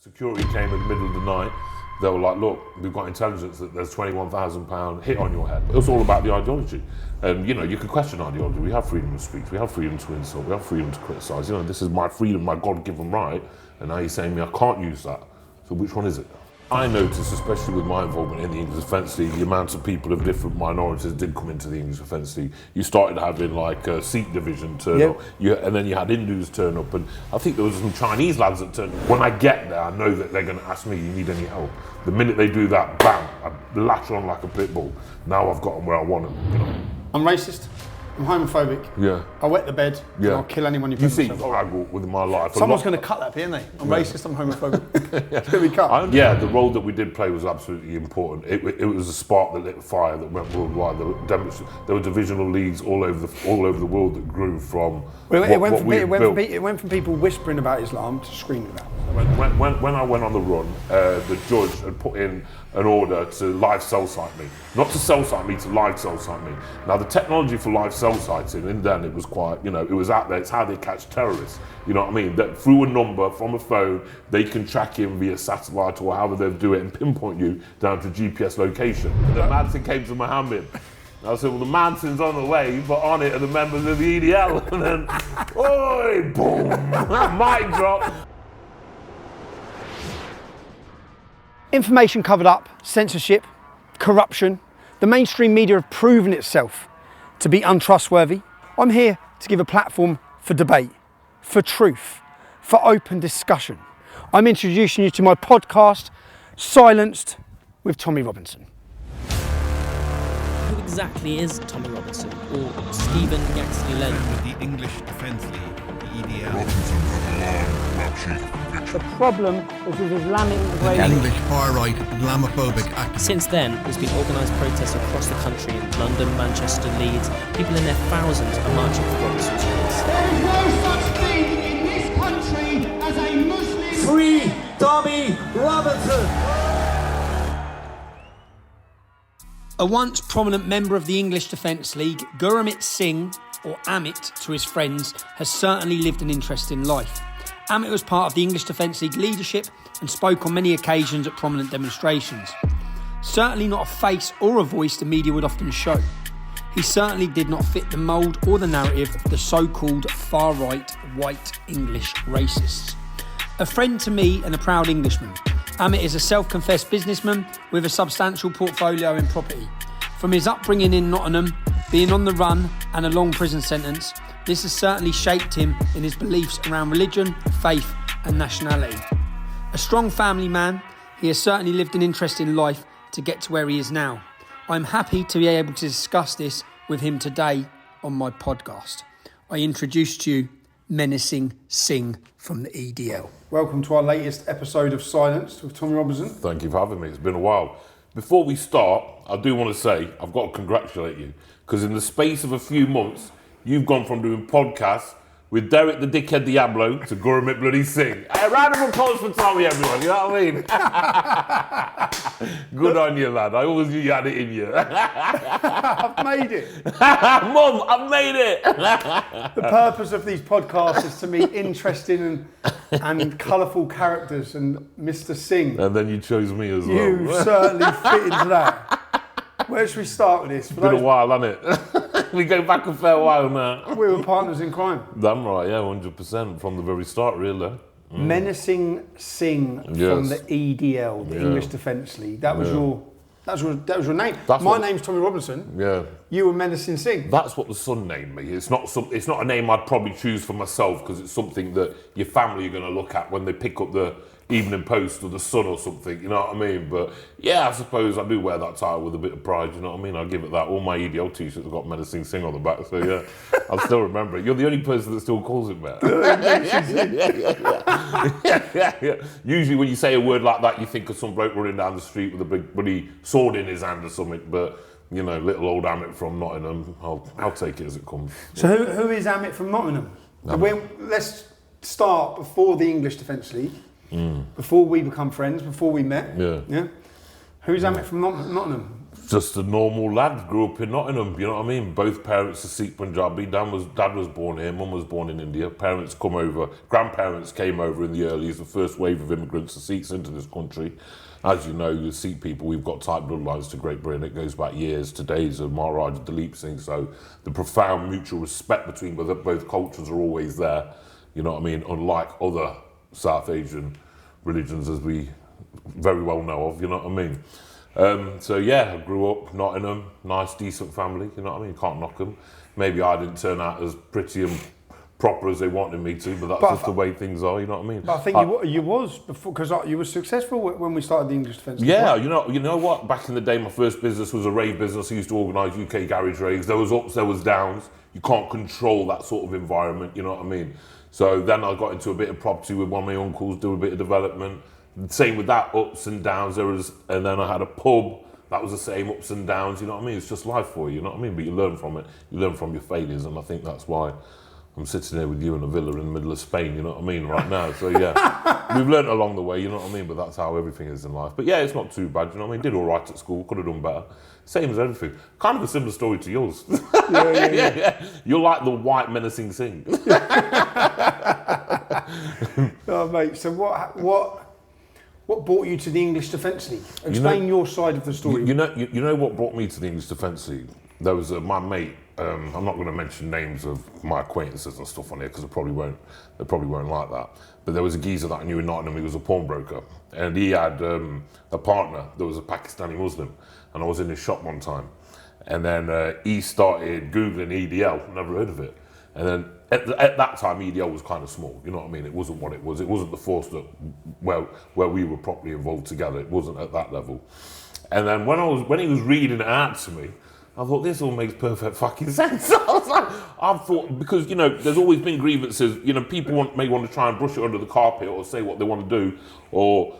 Security came in the middle of the night. They were like, look, we've got intelligence that there's £21,000 hit on your head. It was all about the ideology. And, you know, you can question ideology. We have freedom of speech. We have freedom to insult. We have freedom to criticise. You know, this is my freedom, my God-given right. And now you're saying to me, I can't use that. So which one is it? I noticed, especially with my involvement in the English Defence League, the amount of people of different minorities did come into the English Defence League. You started having like a Sikh division turn up, and then you had Hindus turn up, and I think there was some Chinese lads that turned up. When I get there, I know that they're going to ask me, you need any help? The minute they do that, bam, I latch on like a pit bull. Now I've got them where I want them, you know. I'm racist. I'm homophobic. Yeah. I wet the bed. Yeah. And I'll kill anyone who puts themselves. I go with my life. Someone's going to cut that bit, isn't they? I'm racist. I'm homophobic. It's going to be cut. Yeah, the role that we did play was absolutely important. It was a spark that lit the fire that went worldwide. There were divisional leagues all over the world that grew from. It went from people whispering about Islam to screaming about it. When I went on the run, the judge had put in an order to live cell site me. Not to cell site me, to live cell site me. Now the technology for live cell siting, and then it was quite, you know, it was out there, it's how they catch terrorists. You know what I mean? That through a number from a phone, they can track him via satellite or however they do it and pinpoint you down to GPS location. And the Madsen came to Mohammed. I said, well, the Madsen's on the way, but on it are the members of the EDL. And then, oi, boom, mic drop. Information covered up, censorship, corruption. The mainstream media have proven itself to be untrustworthy. I'm here to give a platform for debate, for truth, for open discussion. I'm introducing you to my podcast, Silenced with Tommy Robinson. Who exactly is Tommy Robinson, or Stephen Yaxley-Lane? With the English Defence League, the EDL. Robinson had a long, black sheet of conviction. The problem is with Islamic The English far-right Islamophobic activists. Since then, there's been organised protests across the country in London, Manchester, Leeds. People in their thousands are marching for Robinson's release. There is no such thing in this country as a Muslim. Free Tommy Robinson! A once prominent member of the English Defence League, Guramit Singh, or Amit to his friends, has certainly lived an interesting life. Amit was part of the English Defence League leadership and spoke on many occasions at prominent demonstrations. Certainly not a face or a voice the media would often show. He certainly did not fit the mould or the narrative of the so-called far-right white English racists. A friend to me and a proud Englishman, Amit is a self-confessed businessman with a substantial portfolio in property. From his upbringing in Nottingham, being on the run and a long prison sentence, this has certainly shaped him in his beliefs around religion, faith and nationality. A strong family man, he has certainly lived an interesting life to get to where he is now. I'm happy to be able to discuss this with him today on my podcast. I introduce to you Menacing Singh from the EDL. Welcome to our latest episode of Silenced with Tommy Robinson. Thank you for having me. It's been a while. Before we start, I do want to say I've got to congratulate you, because in the space of a few months, you've gone from doing podcasts with Derek the Dickhead Diablo to Guramit bloody Singh. A round of applause for Tommy, everyone, you know what I mean? Good on you, lad. I always knew you had it in you. I've made it. Mum, I've made it. The purpose of these podcasts is to meet interesting and colourful characters, and Mr. Singh. And then you chose me as well. You certainly fit into that. Where should we start with this? It's been a while, hasn't it? We go back a fair while now. We were partners in crime. Damn right, yeah, 100% from the very start, really. Menacing Singh from the EDL, the English Defence League. That was your name. My name's Tommy Robinson. Yeah. You were Menacing Singh. That's what the son named me. It's not a name I'd probably choose for myself, because it's something that your family are going to look at when they pick up the Evening Post or the Sun or something, you know what I mean? But yeah, I suppose I do wear that title with a bit of pride, you know what I mean? I'll give it that. All my EDL t-shirts have got Menacing Singh on the back, so yeah, I'll still remember it. You're the only person that still calls it that. Yeah. Usually when you say a word like that, you think of some bloke running down the street with a big bloody sword in his hand or something, but you know, little old Amit from Nottingham, I'll take it as it comes. So who is Amit from Nottingham? Let's start before the English Defence League. Before we become friends, before we met. Yeah. Who's Amit from Nottingham? just a normal lad, grew up in Nottingham, you know what I mean? Both parents are Sikh Punjabi, dad was born here, mum was born in India, parents come over, grandparents came over in the earlies, the first wave of immigrants, the Sikhs into this country. As you know, the Sikh people, we've got tight bloodlines to Great Britain, it goes back years to days of Maharaja Dalip Singh, so the profound mutual respect between both cultures are always there, you know what I mean? Unlike other South Asian religions, as we very well know of, you know what I mean? So yeah, I grew up Nottingham, nice, decent family, you know what I mean? You can't knock them. Maybe I didn't turn out as pretty and proper as they wanted me to, but that's just the way things are, you know what I mean? But I think you was before, because you were successful when we started the English Defence League. Yeah, you know what? Back in the day, my first business was a rave business. I used to organise UK garage raves. There was ups, there was downs. You can't control that sort of environment, you know what I mean? So then I got into a bit of property with one of my uncles, do a bit of development. Same with that, ups and downs. And then I had a pub. That was the same, ups and downs. You know what I mean? It's just life for you. You know what I mean? But you learn from it. You learn from your failures, and I think that's why I'm sitting here with you in a villa in the middle of Spain. You know what I mean? Right now. So yeah, we've learned along the way. You know what I mean? But that's how everything is in life. But yeah, it's not too bad. You know what I mean? Did all right at school. Could have done better. Same as everything. Kind of a similar story to yours. Yeah. You're like the white Menacing Singh. Oh, mate. So what brought you to the English Defence League? Explain your side of the story. You know what brought me to the English Defence League? There was my mate. I'm not going to mention names of my acquaintances and stuff on here because they probably won't like that. But there was a geezer that I knew in Nottingham. He was a pawnbroker, and he had a partner that was a Pakistani Muslim. And I was in his shop one time, and then he started Googling EDL. Never heard of it. And then at that time, EDL was kind of small. You know what I mean? It wasn't what it was. It wasn't the force that where we were properly involved together. It wasn't at that level. And then when he was reading it out to me, I thought, this all makes perfect fucking sense. I thought, because, you know, there's always been grievances. You know, people may want to try and brush it under the carpet or say what they want to do, or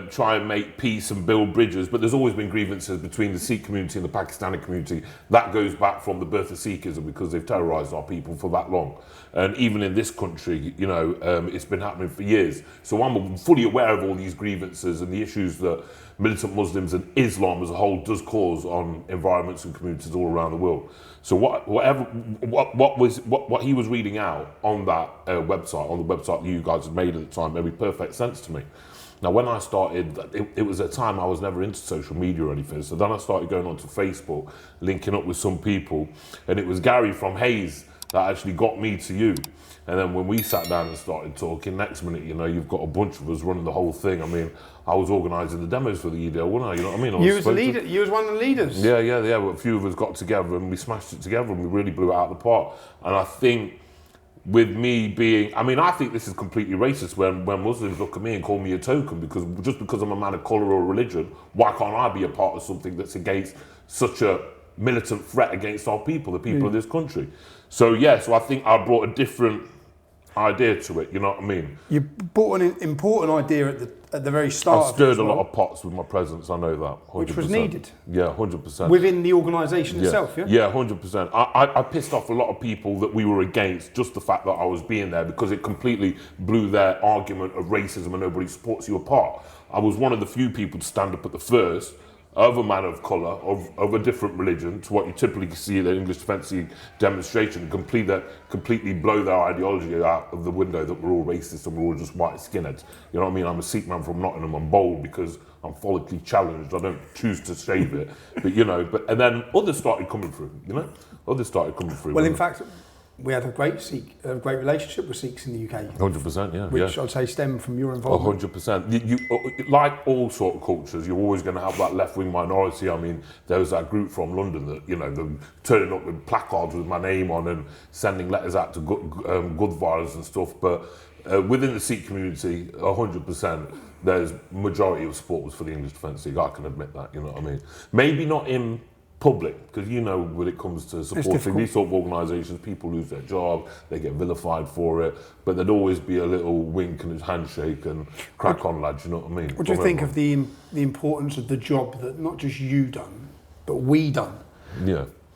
try and make peace and build bridges, but there's always been grievances between the Sikh community and the Pakistani community. That goes back from the birth of Sikhism, because they've terrorised our people for that long. And even in this country, you know, it's been happening for years. So I'm fully aware of all these grievances and the issues that militant Muslims and Islam as a whole does cause on environments and communities all around the world. So what he was reading out on that website, on the website that you guys had made at the time, made perfect sense to me. Now, when I started, it was a time I was never into social media or anything. So then I started going onto Facebook, linking up with some people, and it was Gary from Hayes that actually got me to you. And then when we sat down and started talking, next minute, you know, you've got a bunch of us running the whole thing. I mean, I was organising the demos for the EDL, wasn't I? You know what I mean? You was the leader. You was one of the leaders. Yeah. Well, a few of us got together and we smashed it together and we really blew it out of the park. And I think with me being, I mean, I think this is completely racist when Muslims look at me and call me a token, because just because I'm a man of colour or religion, why can't I be a part of something that's against such a militant threat against our people, the people of this country? So I think I brought a different idea to it, you know what I mean? You brought an important idea at the very start. I stirred a lot of pots with my presence, I know that. 100%. Which was needed. Yeah, 100%. Within the organisation itself, yeah? Yeah, 100%. I pissed off a lot of people that we were against just the fact that I was being there, because it completely blew their argument of racism and nobody supports you apart. I was one of the few people to stand up at the first of a man of colour, of a different religion, to what you typically see at the English Defence League demonstration, and completely blow their ideology out of the window that we're all racist and we're all just white skinheads. You know what I mean? I'm a Sikh man from Nottingham. I'm bold because I'm follically challenged. I don't choose to shave it, but you know. And then others started coming through. You know, others started coming through. Well, in fact, we had a great relationship with Sikhs in the UK. 100%, yeah. Which I'd say stemmed from your involvement. 100%. You, like all sort of cultures, you're always going to have that left-wing minority. I mean, there was that group from London that, you know, they're turning up with placards with my name on and sending letters out to Gurdwaras and stuff. But within the Sikh community, 100%, there's majority of support was for the English Defence League. I can admit that, you know what I mean? Maybe not in public, because you know when it comes to supporting these sort of organisations, people lose their job, they get vilified for it, but there'd always be a little wink and a handshake and crack on, lads, you know what I mean? What do you think of the importance of the job that not just you done, but we done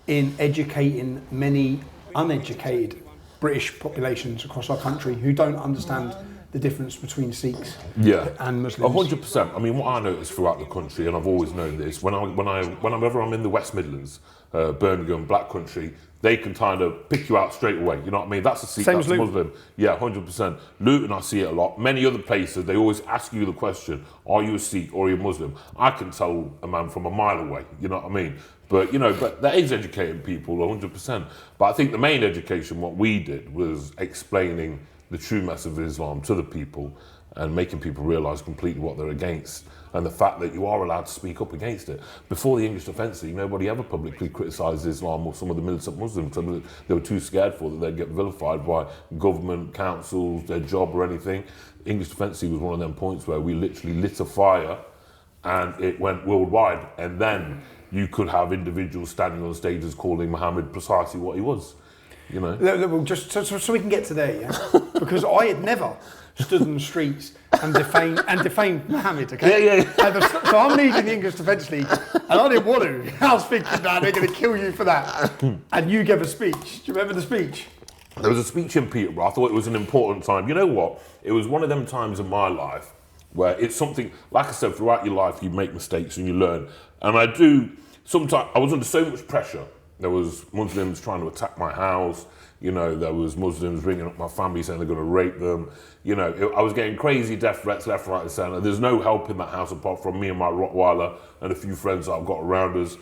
in educating many uneducated British populations across our country who don't understand the difference between Sikhs and Muslims. 100%. I mean, what I noticed throughout the country, and I've always known this, whenever I'm in the West Midlands, Birmingham, Black Country, they can kind of pick you out straight away. You know what I mean? That's a Sikh, Same that's as a Luton. Muslim. Yeah, 100%. Luton, I see it a lot. Many other places, they always ask you the question, are you a Sikh or are you a Muslim? I can tell a man from a mile away, you know what I mean? But, you know, but that is educating people, 100%. But I think the main education, what we did, was explaining the true message of Islam to the people and making people realise completely what they're against and the fact that you are allowed to speak up against it. Before the English Defence League, nobody ever publicly criticised Islam or some of the militant Muslims. So they were too scared for that they'd get vilified by government, councils, their job or anything. English Defence League was one of them points where we literally lit a fire and it went worldwide. And then you could have individuals standing on stages calling Muhammad precisely what he was. You know? Well, just so we can get to there, yeah? Because I had never stood in the streets and defamed Muhammad, okay? Yeah. And so I'm leading the English Defence League, and I didn't want to. I was thinking, nah, they're going to kill you for that. And you gave a speech. Do you remember the speech? There was a speech in Peterborough. I thought it was an important time. You know what? It was one of them times in my life where it's something, like I said, throughout your life you make mistakes and you learn. And I do, sometimes, I was under so much pressure. There was Muslims trying to attack my house. You know, there was Muslims ringing up my family saying they're going to rape them. You know, I was getting crazy death threats left, right and centre. There's no help in that house apart from me and my Rottweiler and a few friends that I've got around us.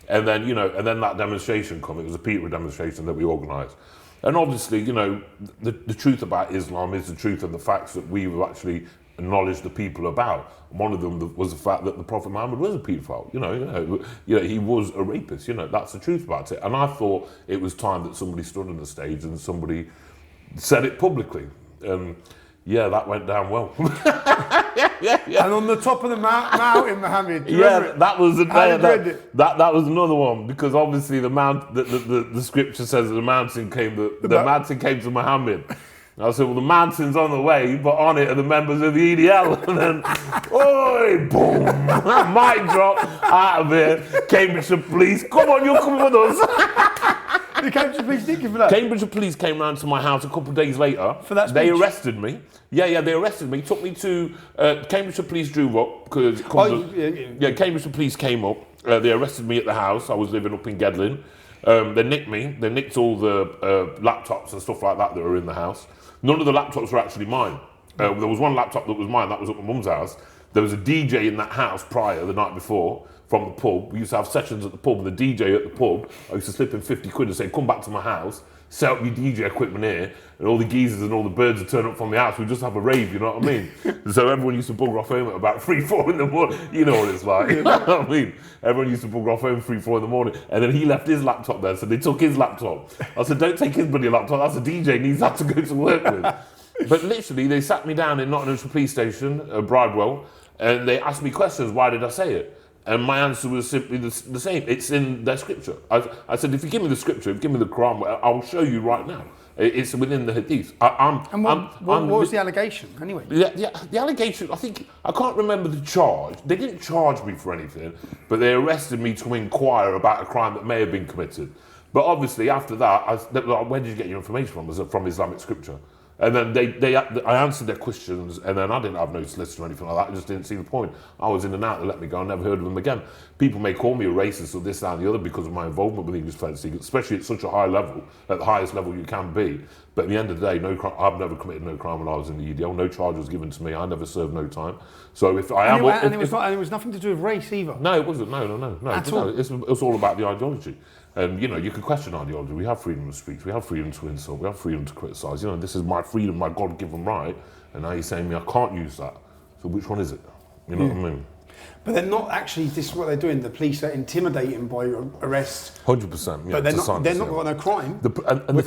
And then, you know, and then that demonstration come. It was a Peterborough demonstration that we organised. And obviously, you know, the truth about Islam is the truth of the facts that we've actually acknowledged the people about. One of them was the fact that the Prophet Muhammad was a paedophile. You know, he was a rapist. You know, that's the truth about it. And I thought it was time that somebody stood on the stage and somebody said it publicly. Yeah, that went down well. yeah. And on the top of the mountain, Muhammad. That was that was another one, because obviously the scripture says that the mountain came to Muhammad. And I said, well, the mountain's on the way, but on it are the members of the EDL. And then, oi, boom, mic drop, out of it. Cambridgeshire Police, come on, you're coming with us. The Cambridgeshire Police did give for that? Cambridgeshire Police came round to my house a couple of days later. For that speech? They arrested me. Yeah, they arrested me. Took me to, Cambridgeshire Police drove up. Cambridgeshire Police came up. They arrested me at the house. I was living up in Gedlin. They nicked me. They nicked all the laptops and stuff like that were in the house. None of the laptops were actually mine. There was one laptop that was mine, that was at my mum's house. There was a DJ in that house prior, the night before, from the pub. We used to have sessions at the pub, and the DJ at the pub, I used to slip in 50 quid and say, come back to my house, set up your DJ equipment here, and all the geezers and all the birds would turn up from the house. We'd just have a rave, you know what I mean? So everyone used to bugger off home at about 3, 4 in the morning. You know what it's like, you know what I mean? Everyone used to bugger off home 3, 4 in the morning. And then he left his laptop there, so they took his laptop. I said, don't take his bloody laptop, that's a DJ, needs that to go to work with. But literally, they sat me down in Nottinghamshire Police Station, Bridewell, and they asked me questions, why did I say it? And my answer was simply the same. It's in their scripture. I said, if you give me the scripture, give me the Quran, I'll show you right now. It's within the Hadith. What was the allegation, anyway? The allegation, I can't remember the charge. They didn't charge me for anything, but they arrested me to inquire about a crime that may have been committed. But obviously, after that, where did you get your information from? Was it from Islamic scripture? And then I answered their questions, and then I didn't have no solicitor or anything like that. I just didn't see the point. I was in and out. They let me go. I never heard of them again. People may call me a racist or this, that, and the other because of my involvement with English Defence League, especially at such a high level, at the highest level you can be. But at the end of the day, I've never committed no crime when I was in the EDL. No charge was given to me. I never served no time. So if I am, and it was nothing to do with race either. No, it wasn't. No. At all. It's all about the ideology. And, you know, you can question ideology. We have freedom of speech. We have freedom to insult. We have freedom to criticise. You know, this is my freedom, my God-given right. And now you're saying me, I can't use that. So which one is it? You know what I mean? But they're not actually, this is what they're doing. The police are intimidating by arrests. 100%. Yeah, but they're not got no crime. And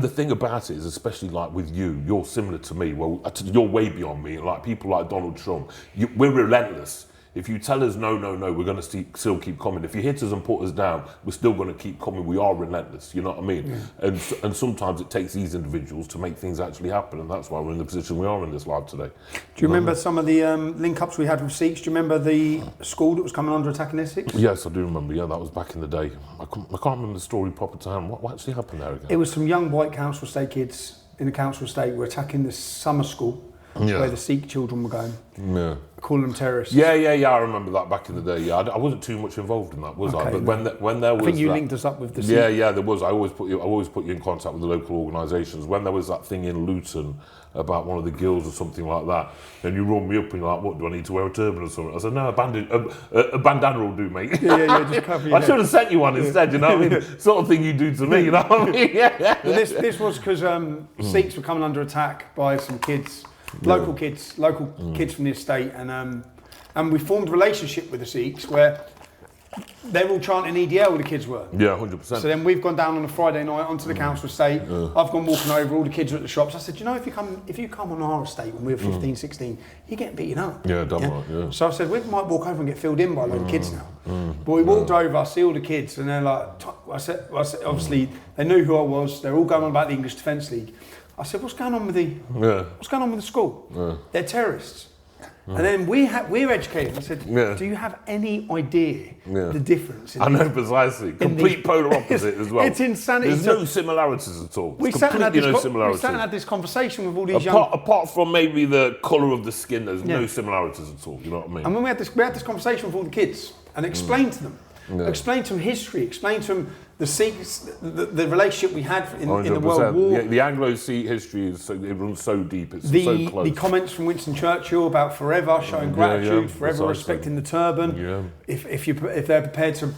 the thing about it is, especially like with you, you're similar to me. Well, you're way beyond me. Like people like Donald Trump, we're relentless. If you tell us no, we're going to still keep coming. If you hit us and put us down, we're still going to keep coming. We are relentless, you know what I mean? Yeah. And sometimes it takes these individuals to make things actually happen, and that's why we're in the position we are in this life today. Do you remember some of the link-ups we had with Sikhs? Do you remember the school that was coming under attack in Essex? Yes, I do remember. Yeah, that was back in the day. I can't remember the story proper time. What actually happened there again? It was some young white council estate kids in the council estate were attacking this summer school. where the Sikh children were going. Yeah. Calling them terrorists. Yeah, I remember that back in the day. Yeah, I wasn't too much involved in that, was I? But when there was, I think you that, linked us up with the Sikh. Yeah, there was. I always put you in contact with the local organisations. When there was that thing in Luton about one of the guilds or something like that, and you run me up and you're like, "What, do I need to wear a turban or something?" I said, "No, a bandana will do, mate." Yeah, just cover your I should have sent you one instead. You know what I mean? Sort of thing you do to me. You know what I mean? Yeah. This was because Sikhs were coming under attack by some kids. Local kids from the estate, and we formed a relationship with the Sikhs where they were all chanting EDL, the kids were. Yeah, 100%. So then we've gone down on a Friday night onto the council estate. I've gone walking over, all the kids are at the shops. I said, you know, if you come on our estate when we were 15, 16, you're getting beaten up. Yeah, damn right, yeah. So I said, we might walk over and get filled in by a load of kids now. But we walked over, I see all the kids, and they're like, I said, obviously, they knew who I was. They're all going on about the English Defence League. I said, what's going on with the school? Yeah. They're terrorists. And then we're educated. I said, do you have any idea the difference? I know precisely. Complete polar opposite as well. It's insanity. There's no similarities at all. We sat and had this conversation with all these apart from maybe the colour of the skin, there's no similarities at all. You know what I mean? And when we had this conversation with all the kids and explained to them, explained to them history, explained to them the Sikhs, the relationship we had in the World War. The Anglo-Sikh history it runs so deep. It's so close. The comments from Winston Churchill about forever showing gratitude, forever respecting the turban. Yeah. If they're prepared to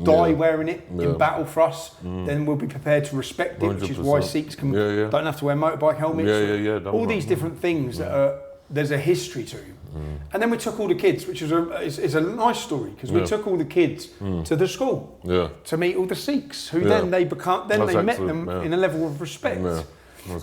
die wearing it in battle for us, then we'll be prepared to respect it, 100%. Which is why Sikhs don't have to wear motorbike helmets. All these different things that there's a history to. And then we took all the kids, which is a nice story because we took all the kids to the school to meet all the Sikhs, who then they met them in a level of respect.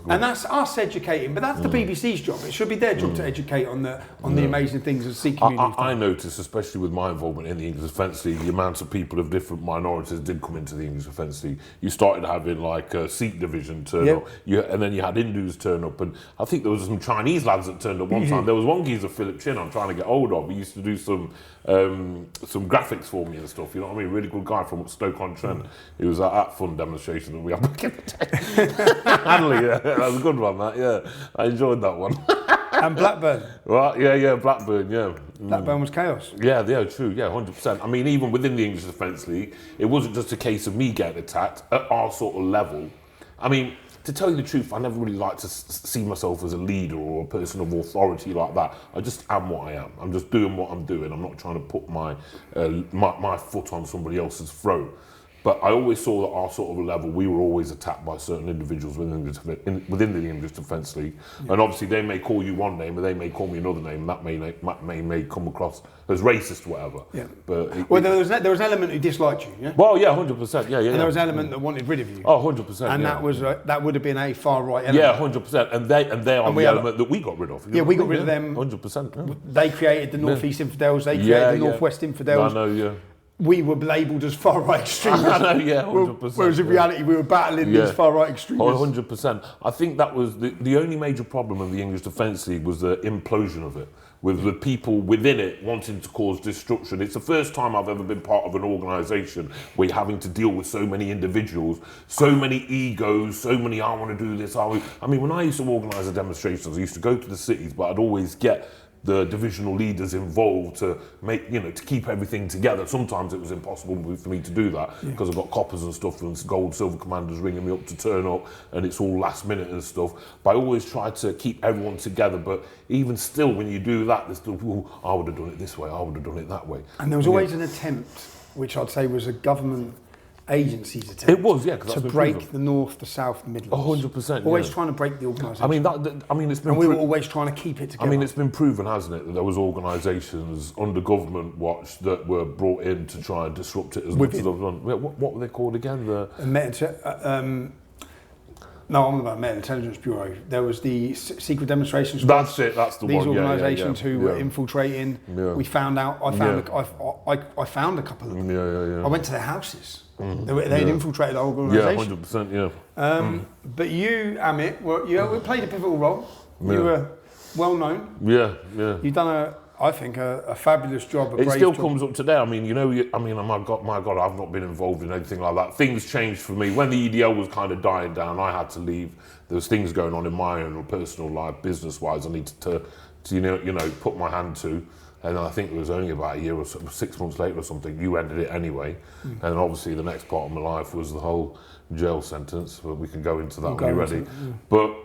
And that's us educating, but that's the BBC's job. It should be their job to educate on the amazing things of Sikh community. I noticed, especially with my involvement in the English Defence League, the amount of people of different minorities did come into the English Defence League. You started having like a Sikh division turn up, and then you had Hindus turn up, and I think there was some Chinese lads that turned up one time. There was one geezer, Philip Chin, I'm trying to get hold of. He used to do some graphics for me and stuff. You know what I mean? Really good guy from Stoke-on-Trent. He was at that fun demonstration that we had back in the day. Hanley, that was a good one, that, I enjoyed that one. And Blackburn. Well, Blackburn, Blackburn was chaos. Yeah, true, 100%. I mean, even within the English Defence League, it wasn't just a case of me getting attacked at our sort of level. I mean, to tell you the truth, I never really liked to see myself as a leader or a person of authority like that. I just am what I am. I'm just doing what I'm doing. I'm not trying to put my foot on somebody else's throat. But I always saw that our sort of level, we were always attacked by certain individuals within the English Defence League. And obviously they may call you one name, and they may call me another name, and that may come across as racist or whatever. Yeah. But there was an element who disliked you, yeah? Well, 100%, yeah. And there was an element that wanted rid of you. Oh, 100%, and that would have been a far-right element. Yeah, 100%. And they are the element that we got rid of. Yeah, we got rid of them. 100%. They created the North East infidels, they created the North West infidels. I know, we were labelled as far-right extremists. I know, 100%. Whereas in reality, we were battling these far-right extremists. 100%. I think that was the only major problem of the English Defence League was the implosion of it, with the people within it wanting to cause destruction. It's the first time I've ever been part of an organisation where you're having to deal with so many individuals, so many egos, so many, I want to do this. I mean, when I used to organise the demonstrations, I used to go to the cities, but I'd always get the divisional leaders involved to make, to keep everything together. Sometimes it was impossible for me to do that because I've got coppers and stuff and gold silver commanders ringing me up to turn up, and it's all last minute and stuff. But I always try to keep everyone together. But even still, when you do that, there's still, I would have done it this way, I would have done it that way. And there was always an attempt, which I'd say was a government agency's attempt. It was, to break the North, the South, the Midlands. 100%. Always trying to break the organisation. It's been. And we were always trying to keep it together. I mean, it's been proven, hasn't it, that there was organisations under government watch that were brought in to try and disrupt it as much as they've done. What were they called again? No, I'm about Met Intelligence Bureau. There was the secret demonstrations. That's it. That's the These one. These organisations who were infiltrating. Yeah. We found out. I found a couple of them. Yeah. I went to their houses. They'd infiltrated our organisation. Yeah, 100%. Yeah. But you, Amit, we played a pivotal role. You were well known. Yeah. You've done I think a fabulous job. It still comes up today. I mean, my God, I've not been involved in anything like that. Things changed for me. When the EDL was kind of dying down, I had to leave. There was things going on in my own personal life, business-wise, I needed to put my hand to. And I think it was only about a year or 6 months later or something, you ended it anyway. And obviously the next part of my life was the whole jail sentence, but we can go into that when you're ready. But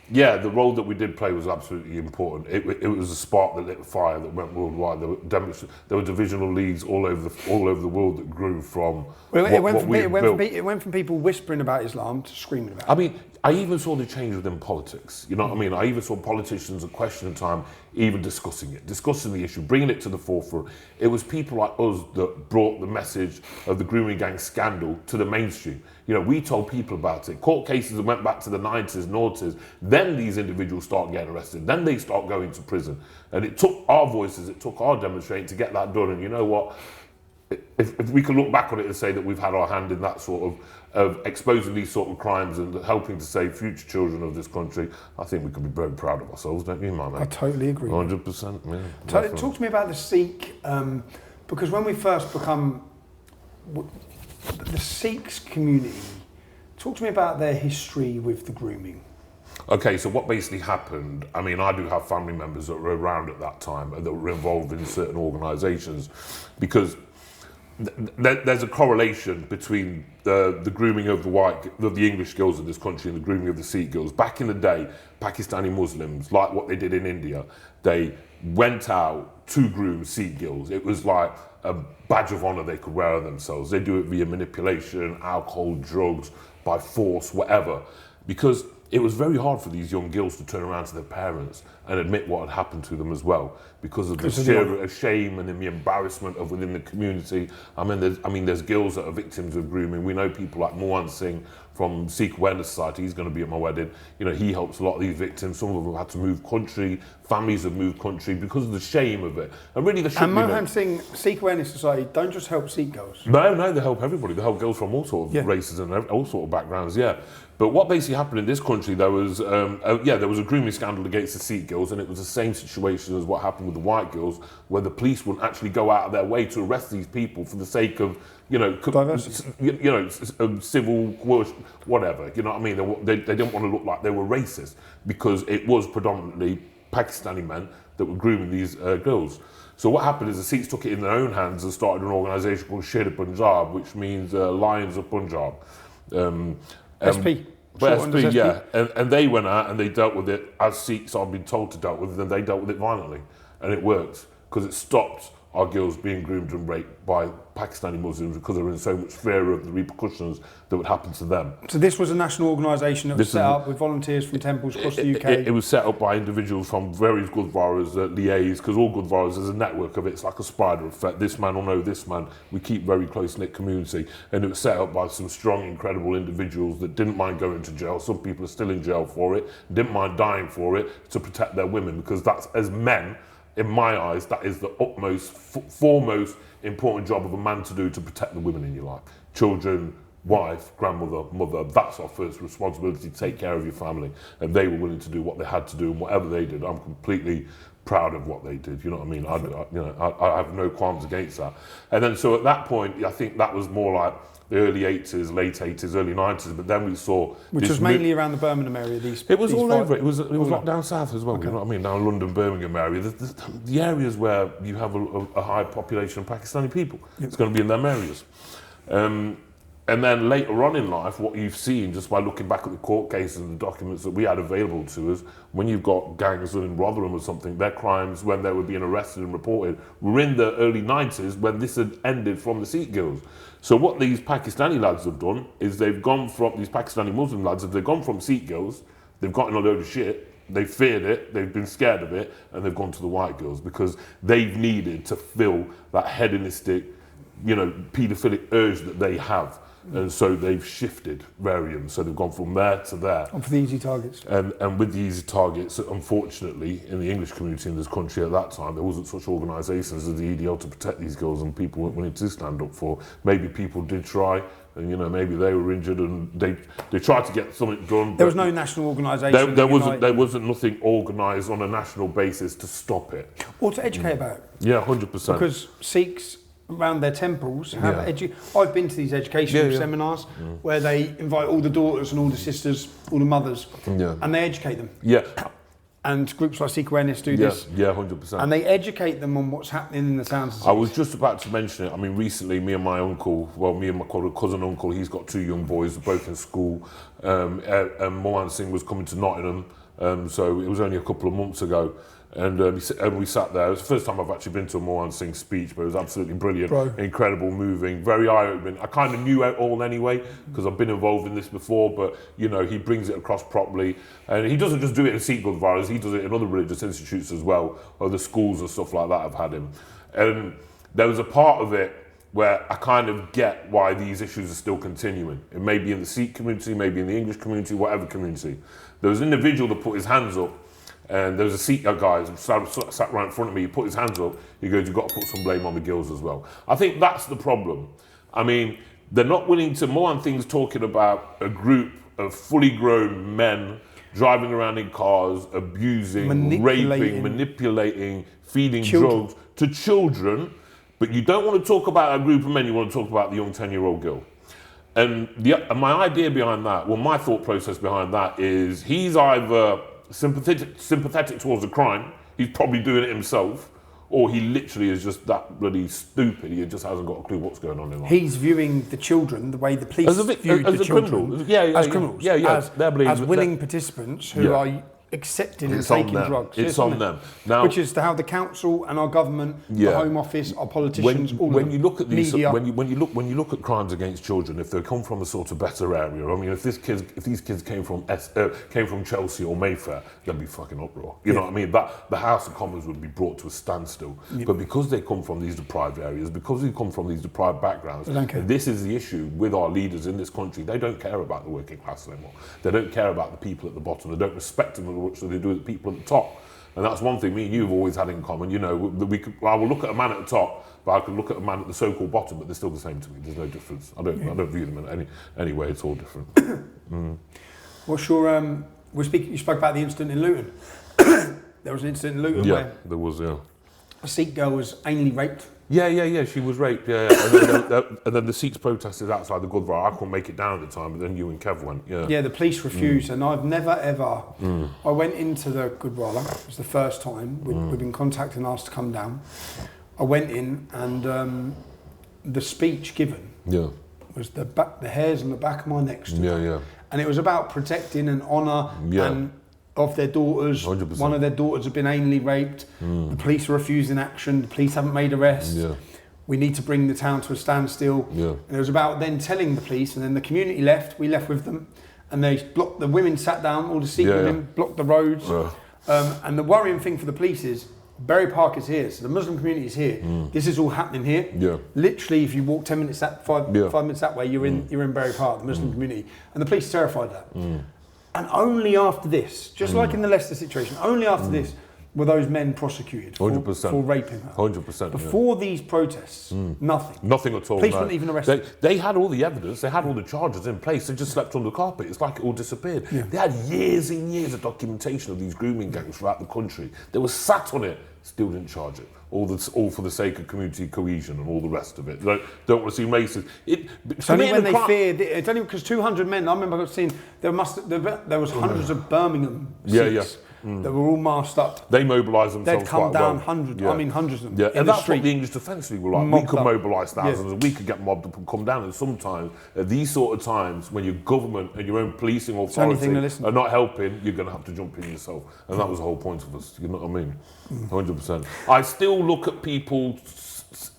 yeah, the role that we did play was absolutely important. It was a spark that lit a fire that went worldwide. There were divisional leagues all over the world that grew from it went from people whispering about Islam to screaming about it. I mean, I even saw the change within politics. You know what I mean? I even saw politicians at question time even discussing the issue, bringing it to the forefront. It was people like us that brought the message of the grooming gang scandal to the mainstream. You know, we told people about it. Court cases that went back to the 90s, noughties. Then these individuals start getting arrested. Then they start going to prison. And it took our voices, it took our demonstrating to get that done. And you know what? If we can look back on it and say that we've had our hand in that sort of exposing these sort of crimes and helping to save future children of this country, I think we can be very proud of ourselves, don't you, my man? I totally agree. 100%, yeah. Talk to me about the Sikh, because when we first become the Sikhs community, talk to me about their history with the grooming. Okay, so what basically happened, I mean, I do have family members that were around at that time and that were involved in certain organisations, because there's a correlation between the grooming of the English girls in this country and the grooming of the Sikh girls. Back in the day, Pakistani Muslims, like what they did in India, they went out to groom Sikh girls. It was like a badge of honour they could wear on themselves. They do it via manipulation, alcohol, drugs, by force, whatever. Because it was very hard for these young girls to turn around to their parents and admit what had happened to them as well, because of the sheer shame and the embarrassment of within the community. I mean, there's girls that are victims of grooming. We know people like Menacing Singh from Sikh Awareness Society. He's going to be at my wedding. You know, he helps a lot of these victims. Some of them have had to move country. Families have moved country because of the shame of it. And really, the and Menacing Singh, Sikh Awareness Society, don't just help Sikh girls. No, they help everybody. They help girls from all sort of races and all sort of backgrounds. Yeah. But what basically happened in this country, there was a grooming scandal against the Sikh girls, and it was the same situation as what happened with the white girls, where the police wouldn't actually go out of their way to arrest these people for the sake of, civil coercion, whatever. You know what I mean? They didn't want to look like they were racist, because it was predominantly Pakistani men that were grooming these girls. So what happened is the Sikhs took it in their own hands and started an organisation called Sher Punjab, which means Lions of Punjab. SP. SP, yeah. And they went out and they dealt with it as Sikhs are being told to deal with it, and they dealt with it violently. And it worked, because it stopped our girls being groomed and raped by Pakistani Muslims, because they were in so much fear of the repercussions that would happen to them. So this was a national organisation that was set up with volunteers from temples across the UK? It was set up by individuals from various Gurdwaras that liaise, because all Gurdwaras, there's a network of it. It's like a spider effect. This man will know this man. We keep very close-knit community. And it was set up by some strong, incredible individuals that didn't mind going to jail. Some people are still in jail for it, didn't mind dying for it, to protect their women, because that's, as men, in my eyes, that is the utmost, foremost important job of a man to do, to protect the women in your life. Children, wife, grandmother, mother, that's our first responsibility, to take care of your family. And they were willing to do what they had to do, and whatever they did, I'm completely proud of what they did. You know what I mean? I have no qualms against that. And then, so at that point, I think that was more like the early 80s, late 80s, early 90s, but then we saw... Which was mainly around the Birmingham area, It was all over. It was locked down south as well, okay. You know what I mean? Down London, Birmingham area. The areas where you have a high population of Pakistani people. Yep. It's going to be in them areas. And then later on in life, what you've seen, just by looking back at the court cases and the documents that we had available to us, when you've got gangs in Rotherham or something, their crimes, when they were being arrested and reported, were in the early 90s, when this had ended from the Sikh girls. So what these Pakistani lads have done is they've gone from, these Pakistani Muslim lads, they've gone from Sikh girls, they've gotten a load of shit, they've feared it, they've been scared of it, and they've gone to the white girls, because they've needed to fill that hedonistic, paedophilic urge that they have. And so they've shifted variants. So they've gone from there to there. And for the easy targets. And with the easy targets, unfortunately, in the English community in this country at that time, there wasn't such organisations as the EDL to protect these girls, and people weren't willing to stand up for. Maybe people did try, and maybe they were injured, and they tried to get something done. There was no national organisation. There wasn't nothing organised on a national basis to stop it or to educate about it. Yeah, 100%. Because Sikhs around their temples have I've been to these educational seminars where they invite all the daughters and all the sisters, all the mothers, and they educate them. Yeah. And groups like Sikh Awareness do this. Yeah, 100%. And they educate them on what's happening in the towns. I was just about to mention it. I mean, recently, me and my cousin uncle, he's got 2 young boys, both in school. And Menacing Singh was coming to Nottingham, so it was only a couple of months ago. And we sat there. It was the first time I've actually been to a Menacing Singh speech, but it was absolutely brilliant, incredible, moving, very eye-opening. I kind of knew it all anyway, because I've been involved in this before, but, he brings it across properly. And he doesn't just do it in Sikh Gurdwaras, he does it in other religious institutes as well, or the schools and stuff like that I've had him. And there was a part of it where I kind of get why these issues are still continuing. It may be in the Sikh community, maybe in the English community, whatever community. There was an individual that put his hands up, and there was a Sikh guy who sat right in front of me. He put his hands up. He goes, "You've got to put some blame on the girls as well." I think that's the problem. I mean, they're not willing to. More things talking about a group of fully grown men driving around in cars, abusing, raping, manipulating, feeding drugs to children. But you don't want to talk about a group of men. You want to talk about the young 10-year-old girl. And my idea behind that, my thought process behind that is he's either sympathetic towards the crime, he's probably doing it himself, or he literally is just that bloody stupid, he just hasn't got a clue what's going on in life. He's viewing the children the way the police viewed the children. As criminals. As willing participants who are accepting and taking drugs. It's on them. Now, which is how the council and our government, the Home Office, our politicians, when you look at these, media. when you look at crimes against children, if they come from a sort of better area, I mean, if these kids came from Chelsea or Mayfair, there'd be fucking uproar. You know what I mean? That the House of Commons would be brought to a standstill. But because they come from these deprived areas, because they come from these deprived backgrounds, and this is the issue with our leaders in this country. They don't care about the working class anymore. They don't care about the people at the bottom. They don't respect them as much as they do with the people at the top. And that's one thing me and you have always had in common. I will look at a man at the top, but I can look at a man at the so-called bottom, but they're still the same to me. There's no difference. I don't view them in any way. It's all different. What's your you spoke about the incident in Luton. There was an incident in Luton where there was a Sikh girl was anally raped. Yeah, she was raped, and then the Sikhs protested outside the Gurdwara. I couldn't make it down at the time, but then you and Kev went, Yeah, the police refused, and I've never ever... I went into the Gurdwara, it was the first time, we'd been contacted and asked to come down. I went in, and the speech given was the hairs on the back of my neck stood up. And it was about protecting and honour and of their daughters. 100%. One of their daughters had been anally raped. The police are refusing action. The police haven't made arrests. We need to bring the town to a standstill. And it was about then telling the police, and then the community left. We left with them, and they blocked. The women sat down. All the Sikh women blocked the roads. And the worrying thing for the police is Berry Park is here, so the Muslim community is here. This is all happening here. Literally, if you walk 10 minutes five minutes that way, you're in Berry Park, the Muslim community, and the police are terrified of that. And only after this, just like in the Leicester situation, only after this were those men prosecuted for raping her. 100%. Before these protests, nothing. Nothing at all. Police weren't even arrested. They had all the evidence, they had all the charges in place, they just slept on the carpet. It's like it all disappeared. They had years and years of documentation of these grooming gangs throughout the country. They were sat on it, still didn't charge it. All for the sake of community cohesion and all the rest of it. Don't want to seem racist. It's only when they feared. It's only because 200 men. I remember seeing there was hundreds of Birmingham Sikhs that were all masked up. They mobilised themselves. They'd come quite down well. hundreds. I mean hundreds of them. Yeah, and that's what the English Defence League were like. We could mobilise thousands, and we could get mobbed up and come down. And sometimes, at these sort of times, when your government and your own policing authority are not helping, you're going to have to jump in yourself. And that was the whole point of us. You know what I mean? 100%. I still look at people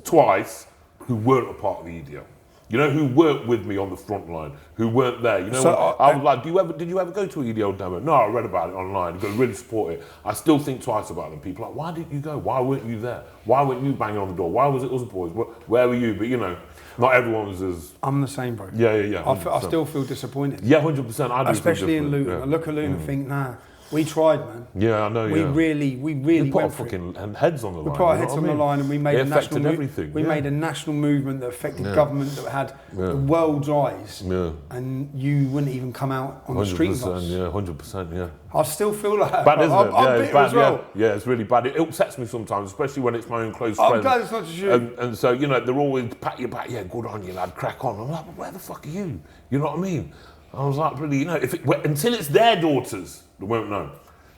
twice who weren't a part of the EDL. You know, who weren't with me on the front line, who weren't there. You know, so I was like, did you ever go to an EDL demo? No, I read about it online. You really support it. I still think twice about them. People are like, why didn't you go? Why weren't you there? Why weren't you banging on the door? Why was it us boys? Where were you? But you know, not everyone was as... I'm the same, bro. Yeah. I still feel disappointed. Yeah, 100%. I do. Especially in Luton. I look at Luton and think, nah. We tried, man. Yeah, I know. We really we put went our for it. fucking heads on the line. We put our heads on the line, and we made it affected everything. We made a national movement that affected government, that had the world's eyes. Yeah. And you wouldn't even come out on the street with us. Yeah, 100%. Yeah. I still feel like that. Bad, isn't it? I'm bitter as well. Yeah, it's really bad. It upsets me sometimes, especially when it's my own close I'm friends. glad it's not just you. And so, you know, they're always pat your back. Yeah, good on you, lad. Crack on. I'm like, but where the fuck are you? You know what I mean? I was like, really, you know, until it's their daughters, they won't know.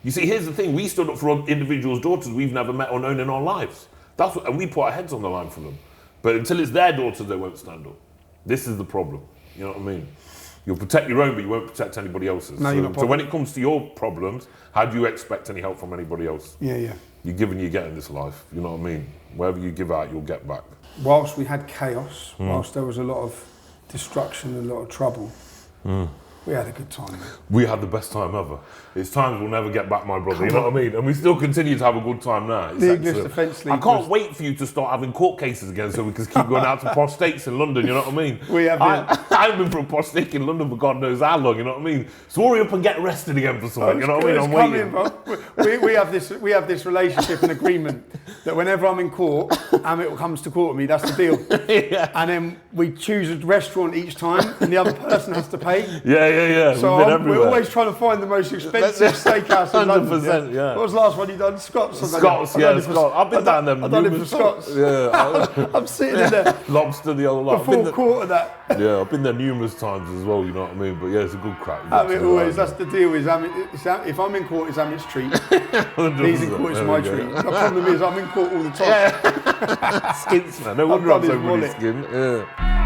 You see, here's the thing. We stood up for individuals' daughters we've never met or known in our lives. And we put our heads on the line for them. But until it's their daughters, they won't stand up. This is the problem. You know what I mean? You'll protect your own, but you won't protect anybody else's. So when it comes to your problems, how do you expect any help from anybody else? Yeah. You give and you get in this life. You know what I mean? Wherever you give out, you'll get back. Whilst we had chaos, whilst there was a lot of destruction and a lot of trouble, we had a good time. We had the best time ever. It's times we'll never get back, my brother. You know what I mean? And we still continue to have a good time now. The English Defence League. I can't wait for you to start having court cases again, so we can keep going out to posh steaks in London. You know what I mean? We have. I've been for a posh steak in London for God knows how long. You know what I mean? So hurry up and get arrested again for something. You know what I mean? I'm waiting. Bro. we have this relationship and agreement that whenever I'm in court, Amit comes to court with me. That's the deal. Yeah. And then we choose a restaurant each time, and the other person has to pay. Yeah. So we're always trying to find the most expensive steakhouse in London. 100%, yeah. What was the last one you done? Scots. Scots. I've been down there. I've done it for Scots. Yeah. I'm sitting in there. Lobster, the old lot. Before quarter of that. Yeah, I've been there numerous times as well, you know what I mean? But yeah, it's a good crack. That's the deal. If I'm in court, it's Amit's treat. He's in court, it's my treat. The problem is I'm in court all the time. Yeah. Skins, man. No wonder I'm so really skin. Yeah.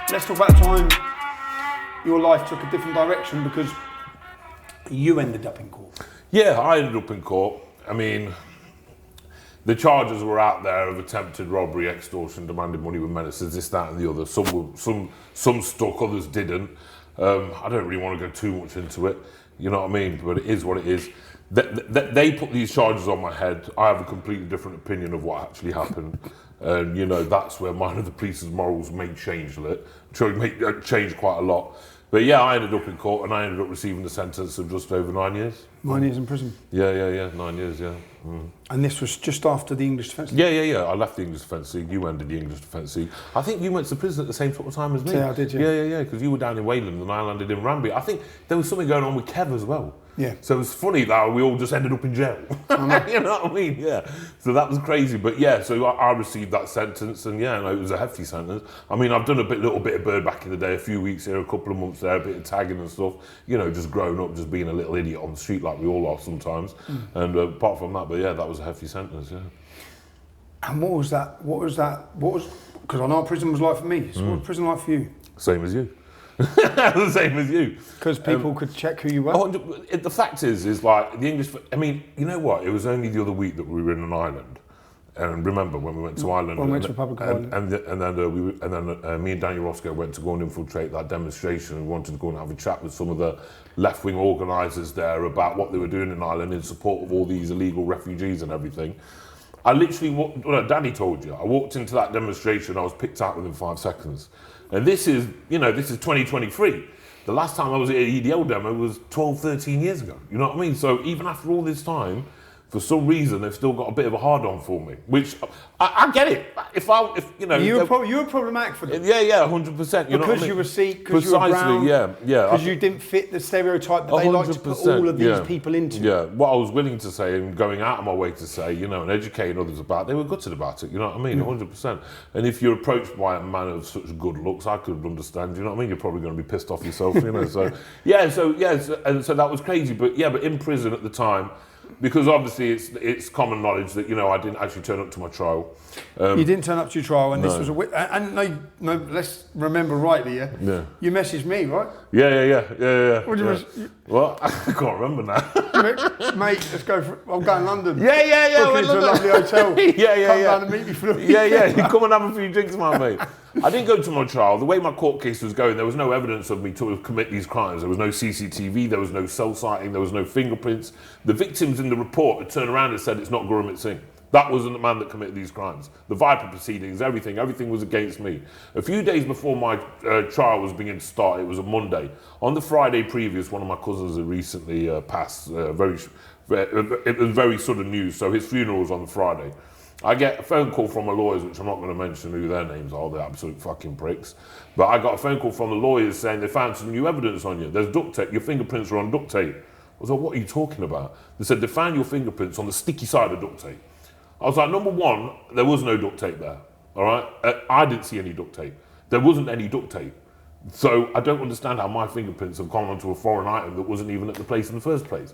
Let's talk about a time your life took a different direction because you ended up in court. Yeah, I ended up in court. I mean, the charges were out there of attempted robbery, extortion, demanding money with menaces, this, that, and the other. Some stuck, others didn't. I don't really want to go too much into it. You know what I mean? But it is what it is. They put these charges on my head. I have a completely different opinion of what actually happened. And, you know, that's where mine and the police's morals may change quite a lot. But yeah, I ended up in court and I ended up receiving a sentence of just over 9 years. 9 years in prison? Yeah, 9 years, yeah. And this was just after the English Defence League? Yeah. I left the English Defence League, you ended the English Defence League. I think you went to prison at the same sort of time as me. Yeah, I did, Yeah, because you were down in Wayland and I landed in Ranby. I think there was something going on with Kev as well. Yeah. So it's funny that we all just ended up in jail. You know what I mean? Yeah. So that was crazy. But yeah, so I received that sentence and yeah, no, it was a hefty sentence. I mean, I've done little bit of bird back in the day, a few weeks here, a couple of months there, a bit of tagging and stuff. You know, just growing up, just being a little idiot on the street like we all are sometimes. And apart from that, but yeah, that was a hefty sentence, yeah. And what was that? Because I know what prison was like for me. So what was prison like for you? Same as you. The same as you. Because people could check who you were? The fact is like the English, I mean, you know what? It was only the other week that we were in an island. And remember when we went to Ireland? When we went to Republic of Ireland. And then me and Daniel Roscoe went to go and infiltrate that demonstration. We wanted to go and have a chat with some of the left-wing organisers there about what they were doing in Ireland in support of all these illegal refugees and everything. I literally, Danny told you, I walked into that demonstration, I was picked out within 5 seconds. And this is 2023. The last time I was at an EDL demo was 12, 13 years ago. You know what I mean? So even after all this time, for some reason, they've still got a bit of a hard-on for me, which I get it. You were problematic for them. Yeah, 100%. Because you were Sikh, because you were brown, yeah. Because you didn't fit the stereotype that they like to put all of these people into. Yeah, what I was willing to say and going out of my way to say, and educating others about, they were gutted about it. You know what I mean? 100%. And if you're approached by a man of such good looks, I could understand. You know what I mean? You're probably going to be pissed off yourself. So that was crazy. But in prison at the time. Because obviously it's common knowledge that I didn't actually turn up to my trial. You didn't turn up to your trial, and this was let's remember rightly, yeah. You messaged me, right? Yeah. What do you Well, I can't remember now. Mate, let's go for, I'm going to London. Yeah. Book into a lovely hotel. Come down and meet me for the weekend. Yeah. Come and have a few drinks, my mate. I didn't go to my trial. The way my court case was going, there was no evidence of me to commit these crimes. There was no CCTV, there was no cell sighting, there was no fingerprints. The victims in the report had turned around and said it's not Guramit Singh. That wasn't the man that committed these crimes. The Viper proceedings, everything was against me. A few days before my trial was beginning to start, it was a Monday. On the Friday previous, one of my cousins had recently passed. It was very sudden news, so his funeral was on the Friday. I get a phone call from my lawyers, which I'm not going to mention who their names are, they're absolute fucking pricks. But I got a phone call from the lawyers saying they found some new evidence on you. There's duct tape, your fingerprints are on duct tape. I was like, what are you talking about? They said they found your fingerprints on the sticky side of duct tape. I was like, number one, there was no duct tape there, all right? I didn't see any duct tape. There wasn't any duct tape. So I don't understand how my fingerprints have gone onto a foreign item that wasn't even at the place in the first place.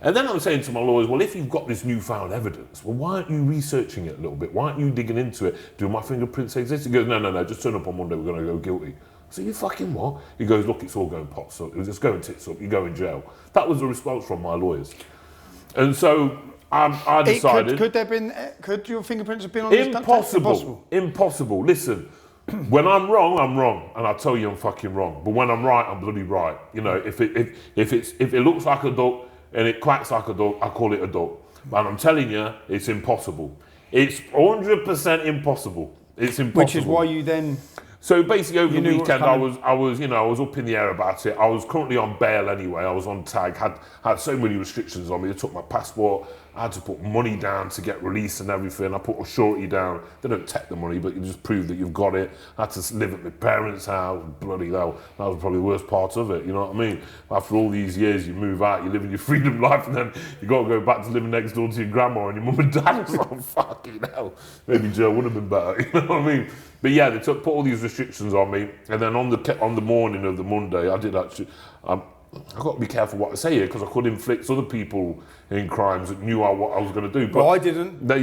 And then I'm saying to my lawyers, well, if you've got this newfound evidence, well, why aren't you researching it a little bit? Why aren't you digging into it? Do my fingerprints exist? He goes, no, just turn up on Monday, we're going to go guilty. So you fucking what? He goes, look, it's all going pots up. It's going tits up, you go in jail. That was the response from my lawyers. And so I decided... Could your fingerprints have been on this? Impossible. Listen, when I'm wrong, and I tell you I'm fucking wrong. But when I'm right, I'm bloody right. You know, if it looks like a duck and it quacks like a duck, I call it a duck. But I'm telling you, it's impossible. It's 100% impossible. It's impossible. Which is why you then... So basically over the weekend I was up in the air about it. I was currently on bail anyway. I was on tag, had so many restrictions on me. They took my passport. I had to put money down to get released and everything. I put a surety down. They don't take the money, but you just prove that you've got it. I had to live at my parents' house. Bloody hell, that was probably the worst part of it. You know what I mean? After all these years, you move out, you live in your freedom life, and then you got to go back to living next door to your grandma and your mum and dad. It's like, fucking hell. Maybe jail would have been better. You know what I mean? But yeah, they put all these restrictions on me, and then on the morning of the Monday, I did actually. I've got to be careful what I say here because I could inflict other people in crimes that knew what I was going to do. But I didn't. No,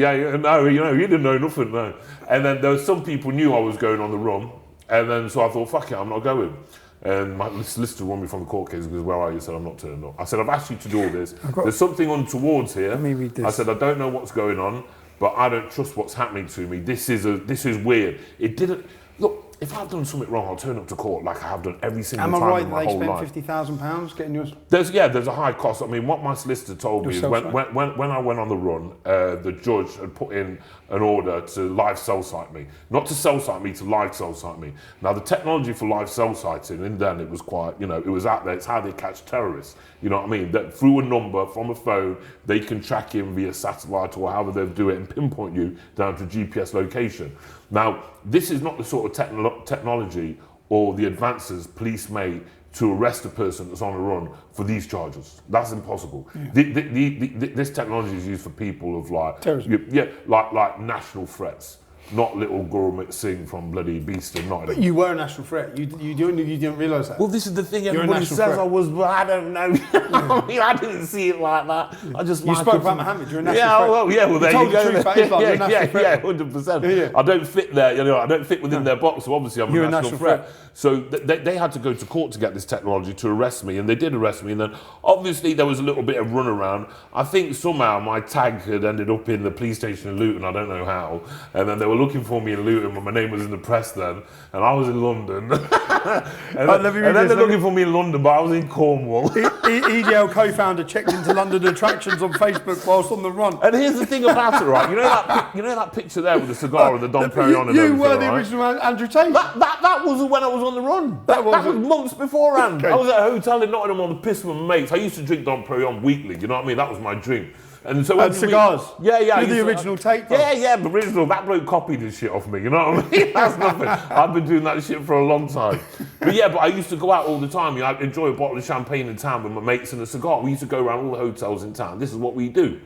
you didn't know nothing, no. And then there was some people knew I was going on the run, and then so I thought, fuck it, I'm not going. And my solicitor won me from the court case because, where are you? I said, I'm not turning up. I said, I've asked you to do all this. There's something untowards here. Let me read this. I said, I don't know what's going on, but I don't trust what's happening to me. This is weird. It didn't... Look, if I've done something wrong, I'll turn up to court like I have done every single time in my whole life. Am I right that they spent £50,000 getting yours? There's a high cost. I mean, what my solicitor told me is when I went on the run, the judge had put in an order to live cell site me. Not to cell site me, to live cell site me. Now, the technology for live cell siting, and then it was quite, it was out there. It's how they catch terrorists. You know what I mean? That through a number from a phone, they can track him via satellite or however they do it and pinpoint you down to GPS location. Now, this is not the sort of technology or the advances police made to arrest a person that's on a run for these charges. That's impossible. Yeah. This technology is used for people of like terrorism. Like national threats, not little Guramit Singh from bloody Beast and Nottingham. But you were a national threat. You didn't realise that. Well, this is the thing. Everybody says threat. I was, but I don't know. I mean, I didn't see it like that. I just you spoke about Mohammed. You're a national threat. Well, there you go. The truth about Islam, you're a national threat. 100%. Yeah. I don't fit there. I don't fit within their box. So obviously, I'm a national threat. So they had to go to court to get this technology to arrest me, and they did arrest me. And then obviously there was a little bit of runaround. I think somehow my tag had ended up in the police station in Luton. I don't know how. And then they were looking for me in Luton. But my name was in the press then, and I was in London. and then they're looking for me in London, but I was in Cornwall. EDL co-founder checked into London attractions on Facebook whilst on the run. And here's the thing about it, right? You know that picture there with the cigar and the Dom Perignon and everything, you were the original Andrew Tate. That was when I was on the run. That was months beforehand. Okay. I was at a hotel in Nottingham on the piss with my mates. I used to drink Dom Perignon weekly. You know what I mean? That was my drink. And so cigars. You're the original Tate. Yeah, the original. That bloke copied his shit off me. You know what I mean? That's nothing. I've been doing that shit for a long time. But I used to go out all the time. I'd enjoy a bottle of champagne in town with my mates and a cigar. We used to go around all the hotels in town. This is what we do.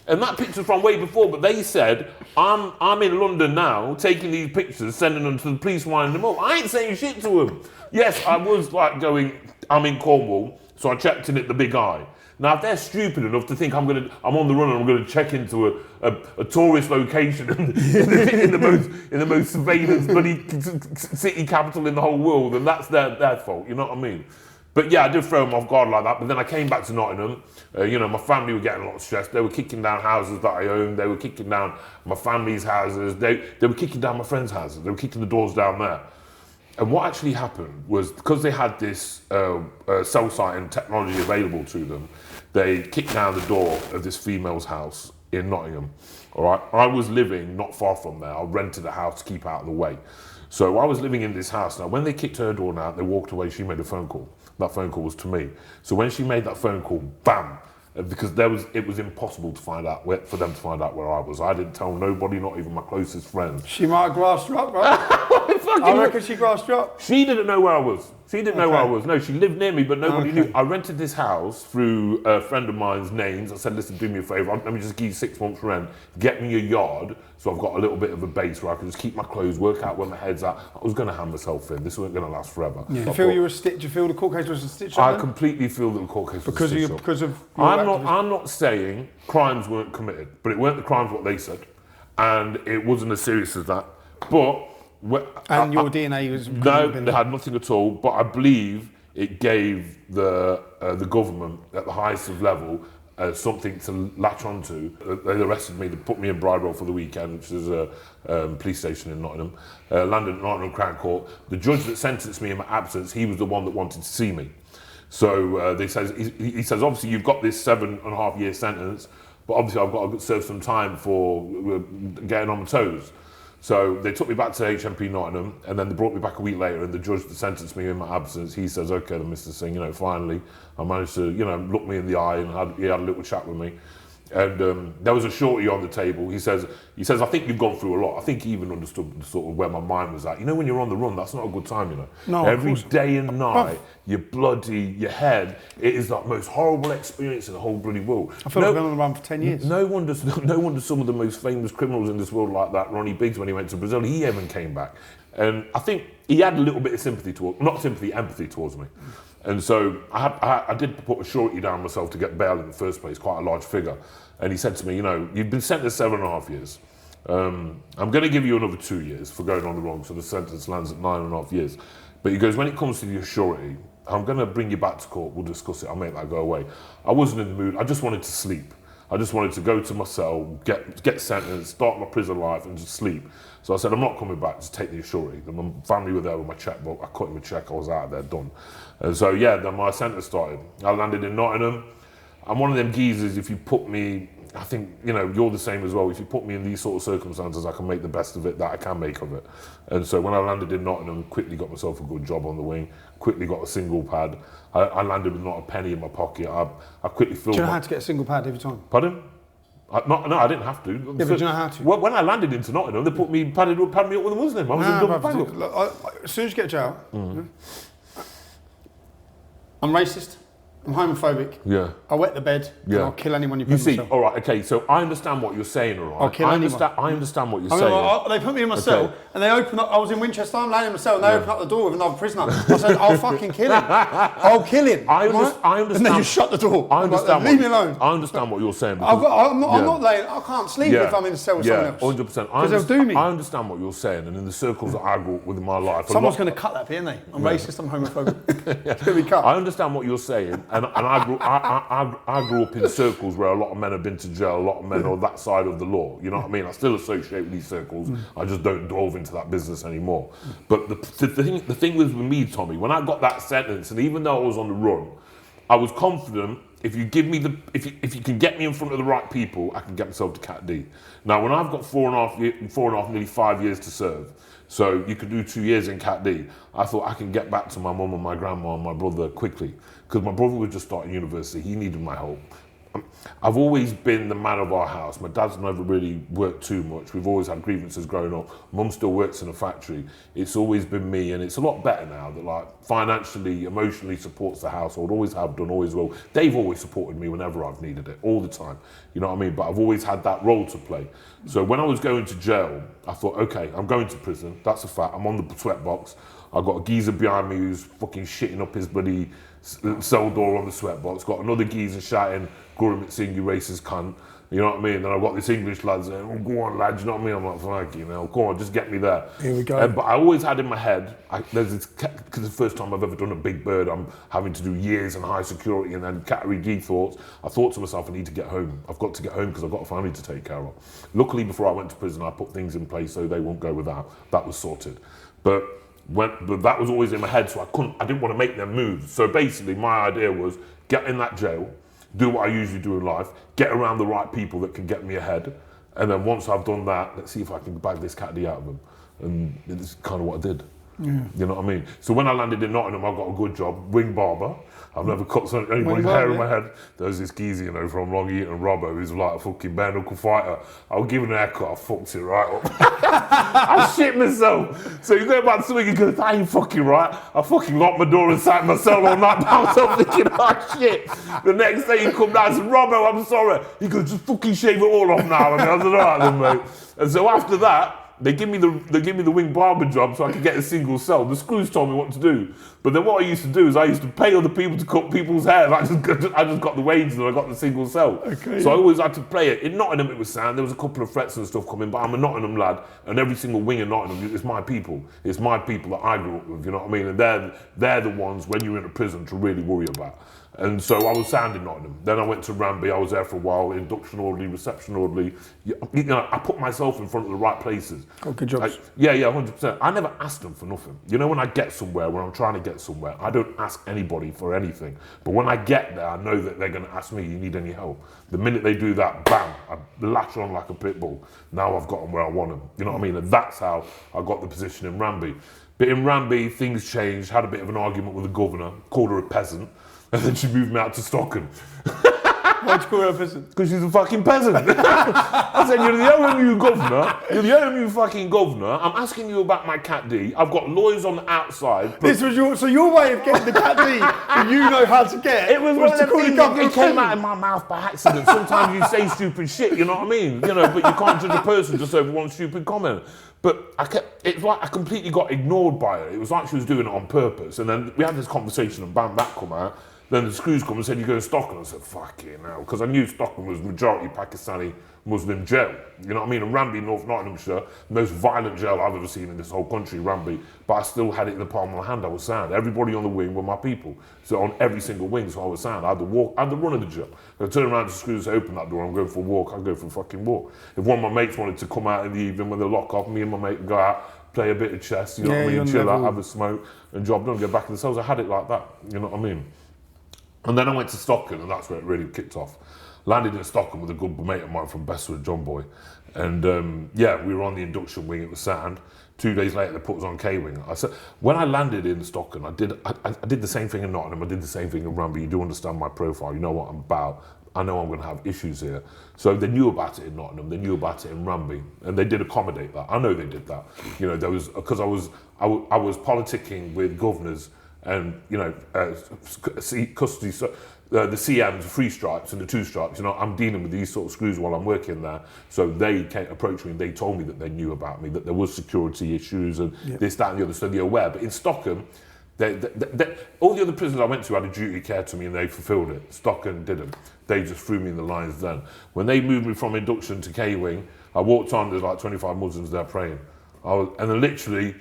And that picture's from way before, but they said, I'm in London now, taking these pictures, sending them to the police, winding them up. I ain't saying shit to them. Yes, I was like going, I'm in Cornwall, so I checked in at the Big Eye. Now, if they're stupid enough to think I'm on the run and I'm going to check into a tourist location in the most surveillance bloody city capital in the whole world, then that's their fault. You know what I mean? But yeah, I did throw them off guard like that. But then I came back to Nottingham. You know, my family were getting a lot stressed. They were kicking down houses that I owned. They were kicking down my family's houses. They were kicking down my friends' houses. They were kicking the doors down there. And what actually happened was, because they had this cell sighting technology available to them, they kicked down the door of this female's house in Nottingham. All right, I was living not far from there. I rented a house to keep out of the way. So I was living in this house. Now, when they kicked her door down, they walked away. She made a phone call. That phone call was to me. So when she made that phone call, bam, because it was impossible to find out for them to find out where I was. I didn't tell nobody, not even my closest friends. She might have grasped you up, right? I reckon she grasped you up. She didn't know where I was. She didn't know where I was. No, she lived near me, but nobody knew. I rented this house through a friend of mine's names. I said, listen, do me a favour. Let me just give you 6 months rent. Get me a yard so I've got a little bit of a base where I can just keep my clothes, work out where my head's at. I was going to hand myself in. This wasn't going to last forever. Yeah. Do you feel you were stitched? Do you feel the court case was a stitch I completely feel that the court case was a stitch because of I'm not saying crimes weren't committed, but it weren't the crimes what they said. And it wasn't as serious as that. But... And your DNA was... No, they had nothing at all, but I believe it gave the government at the highest of level something to latch onto. They arrested me, they put me in Bridewell for the weekend, which is a police station in Nottingham, landed at Nottingham Crown Court. The judge that sentenced me in my absence, he was the one that wanted to see me. So he says, obviously you've got this 7.5 year sentence, but obviously I've got to serve some time for getting on my toes. So they took me back to HMP Nottingham, and then they brought me back a week later, and the judge that sentenced me in my absence, he says, okay then, Mr. Singh, you know, finally, I managed to, you know, look me in the eye, and he had a little chat with me. And there was a shorty on the table. He says, I think you've gone through a lot. I think he even understood sort of where my mind was at. You know, when you're on the run, that's not a good time, you know. No, every day and night, your head, it is the most horrible experience in the whole bloody world. I feel like I've been on the run for 10 years. No wonder some of the most famous criminals in this world like that, Ronnie Biggs, when he went to Brazil, he even came back. And I think he had a little bit of sympathy empathy towards me. And so I did put a surety down myself to get bail in the first place, quite a large figure. And he said to me, you know, you've been sentenced 7.5 years. I'm going to give you another 2 years for going on the wrong, so the sentence lands at 9.5 years. But he goes, when it comes to your surety, I'm going to bring you back to court, we'll discuss it, I'll make that go away. I wasn't in the mood, I just wanted to sleep. I just wanted to go to my cell, get sentenced, start my prison life and just sleep. So I said, I'm not coming back, just take the surety. My family were there with my checkbook, I cut him a check, I was out of there, done. And so yeah, then my sentence started. I landed in Nottingham. I'm one of them geezers, if you put me, I think, you know, you're the same as well, if you put me in these sort of circumstances, I can make the best of it that I can make of it. And so when I landed in Nottingham, quickly got myself a good job on the wing, quickly got a single pad. I landed with not a penny in my pocket. I quickly filled. Do you know how to get a single pad every time? Pardon? No, I didn't have to. Yeah, but do you know how to? When I landed into Nottingham, they padded me up with a Muslim. I was in double pad. As soon as you get to jail, I'm racist. I'm homophobic. Yeah. I wet the bed. Yeah. And I'll kill anyone you put in my cell. All right, okay, so I understand what you're saying, all right? I'll kill anyone. I understand what you're saying. They put me in my cell and they open up. I was in Winchester, I'm laying in my cell, and they open up the door with another prisoner. I said, I'll fucking kill him. I'll kill him. I understand. And then you shut the door. I understand. Leave me alone. I understand what you're saying. I'm not laying. I can't sleep if I'm in a cell with someone else. 100%. Because they'll do me. I understand what you're saying, and in the circles that I grew up with in my life, someone's going to cut that bit, isn't they? I'm racist. I'm homophobic. It's going to be cut. I understand what you're saying, and I grew up in circles where a lot of men have been to jail, a lot of men are that side of the law. You know what I mean? I still associate with these circles. I just don't delve into that business anymore. But the thing was with me, Tommy, when I got that sentence, and even though I was on the run, I was confident if you give me if you can get me in front of the right people, I can get myself to Cat D. Now, when I've got 4.5, nearly 5 years to serve, so you could do 2 years in Cat D, I thought I can get back to my mum and my grandma and my brother quickly. Because my brother was just starting university, he needed my help. I've always been the man of our house. My dad's never really worked too much. We've always had grievances growing up. Mum still works in a factory. It's always been me, and it's a lot better now that, like, financially, emotionally supports the household. Always have done, always will. They've always supported me whenever I've needed it, all the time. You know what I mean? But I've always had that role to play. So when I was going to jail, I thought, okay, I'm going to prison. That's a fact. I'm on the sweat box. I've got a geezer behind me who's fucking shitting up his bloody cell door on the sweatbox. Got another geezer shouting, Guramit Singh, you racist cunt. You know what I mean? Then I've got this English lad saying, oh, go on, lad, you know what I mean? I'm like, fuck you know, go on, just get me there. Here we go. But I always had in my head, because it's the first time I've ever done a big bird, I'm having to do years and high security and then category D thoughts. I thought to myself, I need to get home. I've got to get home because I've got a family to take care of. Luckily, before I went to prison, I put things in place so they won't go without. That was sorted. But that was always in my head, so I didn't want to make them move. So basically, my idea was get in that jail, do what I usually do in life, get around the right people that can get me ahead, and then once I've done that, let's see if I can bag this category out of them. And it's kind of what I did. Yeah. You know what I mean? So when I landed in Nottingham, I got a good job, wing barber. I've never cut anybody's hair in my head. There was this geezer, you know, from Long Eaton, Robbo, who's like a fucking bare knuckle fighter. I'll give him an haircut, I fucked it right up. I shit myself. So you go back to the he goes, that ain't fucking right. I fucking locked my door and sat myself all night by myself thinking, oh shit. The next day he come down and said, Robbo, I'm sorry. He goes, just fucking shave it all off now. And I said, all right then, mate. And so after that, they give me the wing barber job so I could get a single cell. The screws told me what to do. But then what I used to do is I used to pay other people to cut people's hair. I just got the wages and I got the single cell. Okay. So I always had to play it. In Nottingham it was sound. There was a couple of threats and stuff coming, but I'm a Nottingham lad and every single wing in Nottingham is my people. It's my people that I grew up with, you know what I mean? And they're the ones when you're in a prison to really worry about. And so I was sound in Nottingham. Then I went to Ramby, I was there for a while, induction orderly, reception orderly. You know, I put myself in front of the right places. Oh, good jobs. Yeah, 100%. I never asked them for nothing. You know, when I get somewhere, when I'm trying to get somewhere, I don't ask anybody for anything. But when I get there, I know that they're going to ask me, you need any help? The minute they do that, bam, I latch on like a pit bull. Now I've got them where I want them. You know what I mean? And that's how I got the position in Ramby. But in Ramby, things changed, had a bit of an argument with the governor, called her a peasant. And then she moved me out to Stockton. Why'd you call her a peasant? Because she's a fucking peasant. I said, you're the OMU governor. You're the OMU fucking governor. I'm asking you about my Cat D. I've got lawyers on the outside. This was your way of getting the Cat D that you know how to get. It was one of the things that came out of my mouth by accident. Sometimes you say stupid shit, you know what I mean? You know, but you can't judge a person just over one stupid comment. But it's like I completely got ignored by her. It was like she was doing it on purpose. And then we had this conversation and bam, that come out. Then the screws come and said, you go to Stockton. I said, fuck it now. Because I knew Stockton was majority Pakistani Muslim jail. You know what I mean? And Ramby, North Nottinghamshire, the most violent jail I've ever seen in this whole country, Ramby. But I still had it in the palm of my hand. I was sound. Everybody on the wing were my people. So on every single wing, so I was sound. I had the run of the jail. I turn around to screws, open that door, I'm going for a walk. I'd go for a fucking walk. If one of my mates wanted to come out in the evening when they lock off, me and my mate would go out, play a bit of chess, you know what I mean? Chill out, have a smoke, and job done, get back in the cells. I had it like that, you know what I mean? And then I went to Stockton, and that's where it really kicked off. Landed in Stockton with a good mate of mine from Bestwood, John Boy. And yeah, we were on the induction wing, it was sound. 2 days later, they put us on K-wing. I said, when I landed in Stockton, I did the same thing in Nottingham, I did the same thing in Ramby. You do understand my profile, you know what I'm about. I know I'm going to have issues here. So they knew about it in Nottingham, they knew about it in Ramby, and they did accommodate that. I know they did that. You know, there was, because I was politicking with governors and, you know, custody, the CMs, free stripes and the two stripes, you know, I'm dealing with these sort of screws while I'm working there. So they came, approached me and they told me that they knew about me, that there was security issues and this, that and the other, so they're aware. But in Stockton, all the other prisons I went to had a duty of care to me and they fulfilled it. Stockton didn't. They just threw me in the lines then. When they moved me from induction to K-wing, I walked on, there's like 25 Muslims there praying. And they literally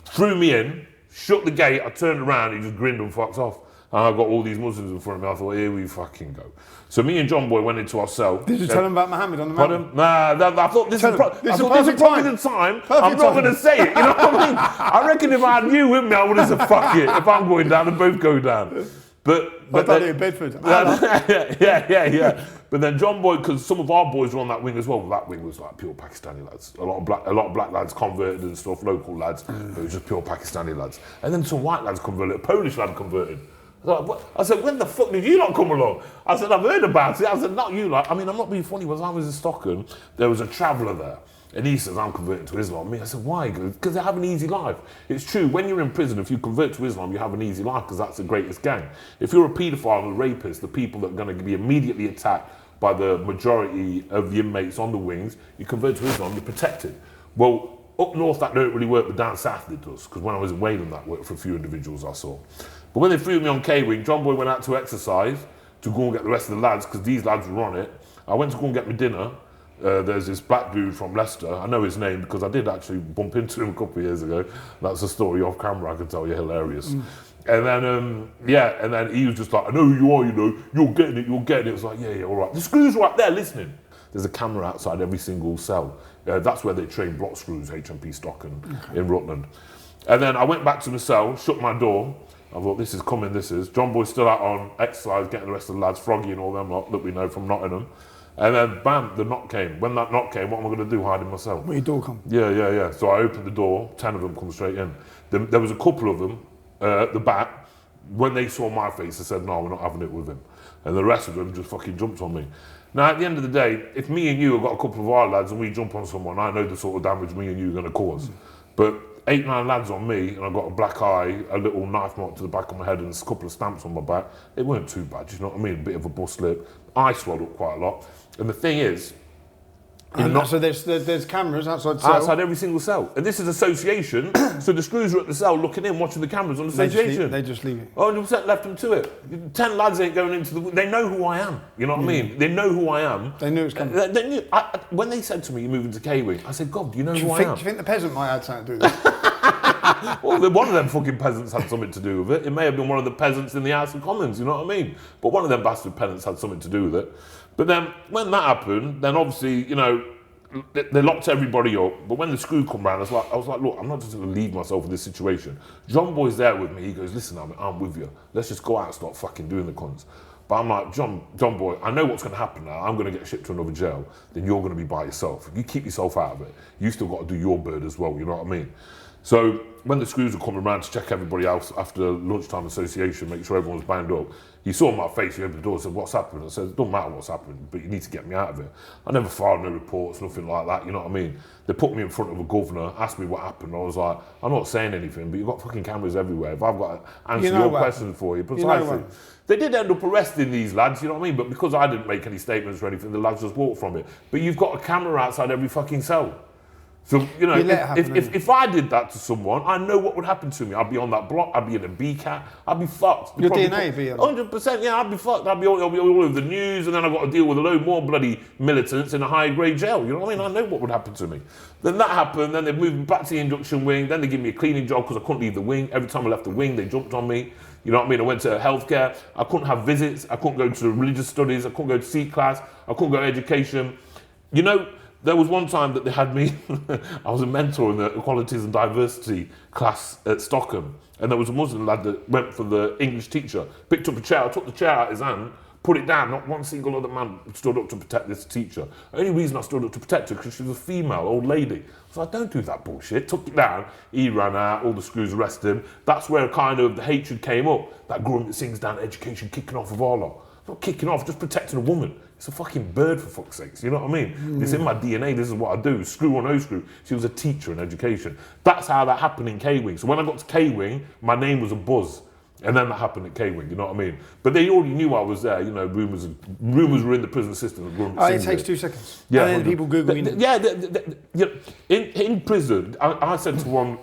threw me in, shut the gate, I turned around, he just grinned and fucked off. And I got all these Muslims in front of me. I thought, here we fucking go. So me and John Boy went into our cell. Did you tell them about Mohammed on the mountain? Nah, I thought this is probably the time. I'm not going to say it. You know what I mean? I reckon if I had you with me, I would have said, fuck it. If I'm going down, then both go down. But I thought in Bedford. Yeah. But then John Boy, because some of our boys were on that wing as well. That wing was like pure Pakistani lads. A lot of black lads converted and stuff, local lads. But it was just pure Pakistani lads. And then some white lads converted, a Polish lad converted. I said, when the fuck did you lot come along? I said, I've heard about it. I said, not you lot. I mean, I'm not being funny. When I was in Stockton, there was a traveller there. And he says, I'm converting to Islam. Me, I said, why? Because they have an easy life. It's true, when you're in prison, if you convert to Islam, you have an easy life because that's the greatest gang. If you're a paedophile and a rapist, the people that are going to be immediately attacked by the majority of the inmates on the wings, you convert to Islam, you're protected. Well, up north, that don't really work, but down south it does. Because when I was in Wayland, that worked for a few individuals I saw. But when they threw me on K-Wing, John Boy went out to exercise to go and get the rest of the lads, because these lads were on it. I went to go and get my dinner. There's this black dude from Leicester. I know his name because I did actually bump into him a couple of years ago. That's a story off camera I can tell you, hilarious. And then, and then he was just like, I know who you are, you know, you're getting it. It was like, yeah, all right. The screws right there, listening. There's a camera outside every single cell. That's where they train block screws, HMP Stockton in Rutland. And then I went back to the cell, shut my door. I thought, this is coming, this is. John Boy's still out on exercise, getting the rest of the lads, Froggy and all them lot that we know from Nottingham. And then, bam, the knock came. When that knock came, what am I going to do, hide in myself? Where your door come? Yeah. So I opened the door, 10 of them come straight in. There was a couple of them at the back. When they saw my face, they said, no, we're not having it with him. And the rest of them just fucking jumped on me. Now, at the end of the day, if me and you have got a couple of our lads and we jump on someone, I know the sort of damage me and you are going to cause. But 8, 9 lads on me, and I've got a black eye, a little knife mark to the back of my head and a couple of stamps on my back, it weren't too bad, you know what I mean? A bit of a bust lip. I swelled up quite a lot. And the thing is, so there's cameras outside the cell? Outside every single cell. And this is association, so the screws are at the cell looking in, watching the cameras on association. They just leave it. 100% left them to it. 10 lads ain't going into the... They know who I am, you know what I mean? They know who I am. They knew it was coming. They knew, when they said to me, you're moving to K-Wing, I said, God, do you know who I am? Do you think the peasant might have something to do with it? Well, one of them fucking peasants had something to do with it. It may have been one of the peasants in the House of Commons, you know what I mean? But one of them bastard peasants had something to do with it. But then, when that happened, then obviously, you know, they locked everybody up. But when the screw come round, I was like, look, I'm not just going to leave myself in this situation. John Boy's there with me. He goes, listen, I'm with you. Let's just go out and start fucking doing the cons. But I'm like, John Boy, I know what's going to happen now. I'm going to get shipped to another jail. Then you're going to be by yourself. You keep yourself out of it. You still got to do your bird as well, you know what I mean? So when the screws were coming around to check everybody else after lunchtime association, make sure everyone's bound up, he saw my face, he opened the door and said, what's happening? I said, it don't matter what's happening, but you need to get me out of it. I never filed no reports, nothing like that, you know what I mean? They put me in front of a governor, asked me what happened. I was like, I'm not saying anything, but you've got fucking cameras everywhere. If I've got to answer your questions for you, precisely. They did end up arresting these lads, you know what I mean? But because I didn't make any statements or anything, the lads just walked from it. But you've got a camera outside every fucking cell. So, you know, if I did that to someone, I know what would happen to me. I'd be on that block, I'd be in a B-cat, I'd be fucked. Your DNA would be on 100%, yeah, I'd be fucked. I'd be all over the news, and then I've got to deal with a load more bloody militants in a higher grade jail. You know what I mean? I know what would happen to me. Then that happened, then they moved me back to the induction wing, then they gave me a cleaning job because I couldn't leave the wing. Every time I left the wing, they jumped on me. You know what I mean? I went to healthcare, I couldn't have visits, I couldn't go to religious studies, I couldn't go to C class, I couldn't go to education. You know, there was one time that they had me, I was a mentor in the Equalities and Diversity class at Stockham, and there was a Muslim lad that went for the English teacher, picked up a chair, I took the chair out of his hand, put it down, not one single other man stood up to protect this teacher. The only reason I stood up to protect her because she was a female, old lady. So I don't do that bullshit, took it down, he ran out, all the screws arrested him. That's where kind of the hatred came up, that Guramit Singh's down education kicking off of our lot. Not kicking off, just protecting a woman. It's a fucking bird, for fuck's sakes, you know what I mean? It's in my DNA, this is what I do, screw or no screw. She was a teacher in education. That's how that happened in K-Wing. So when I got to K-Wing, my name was a buzz. And then that happened at K-Wing, you know what I mean? But they already knew I was there, you know, rumours were in the prison system. It takes 2 seconds. Yeah, and then people Google you. Yeah, in prison, I said to one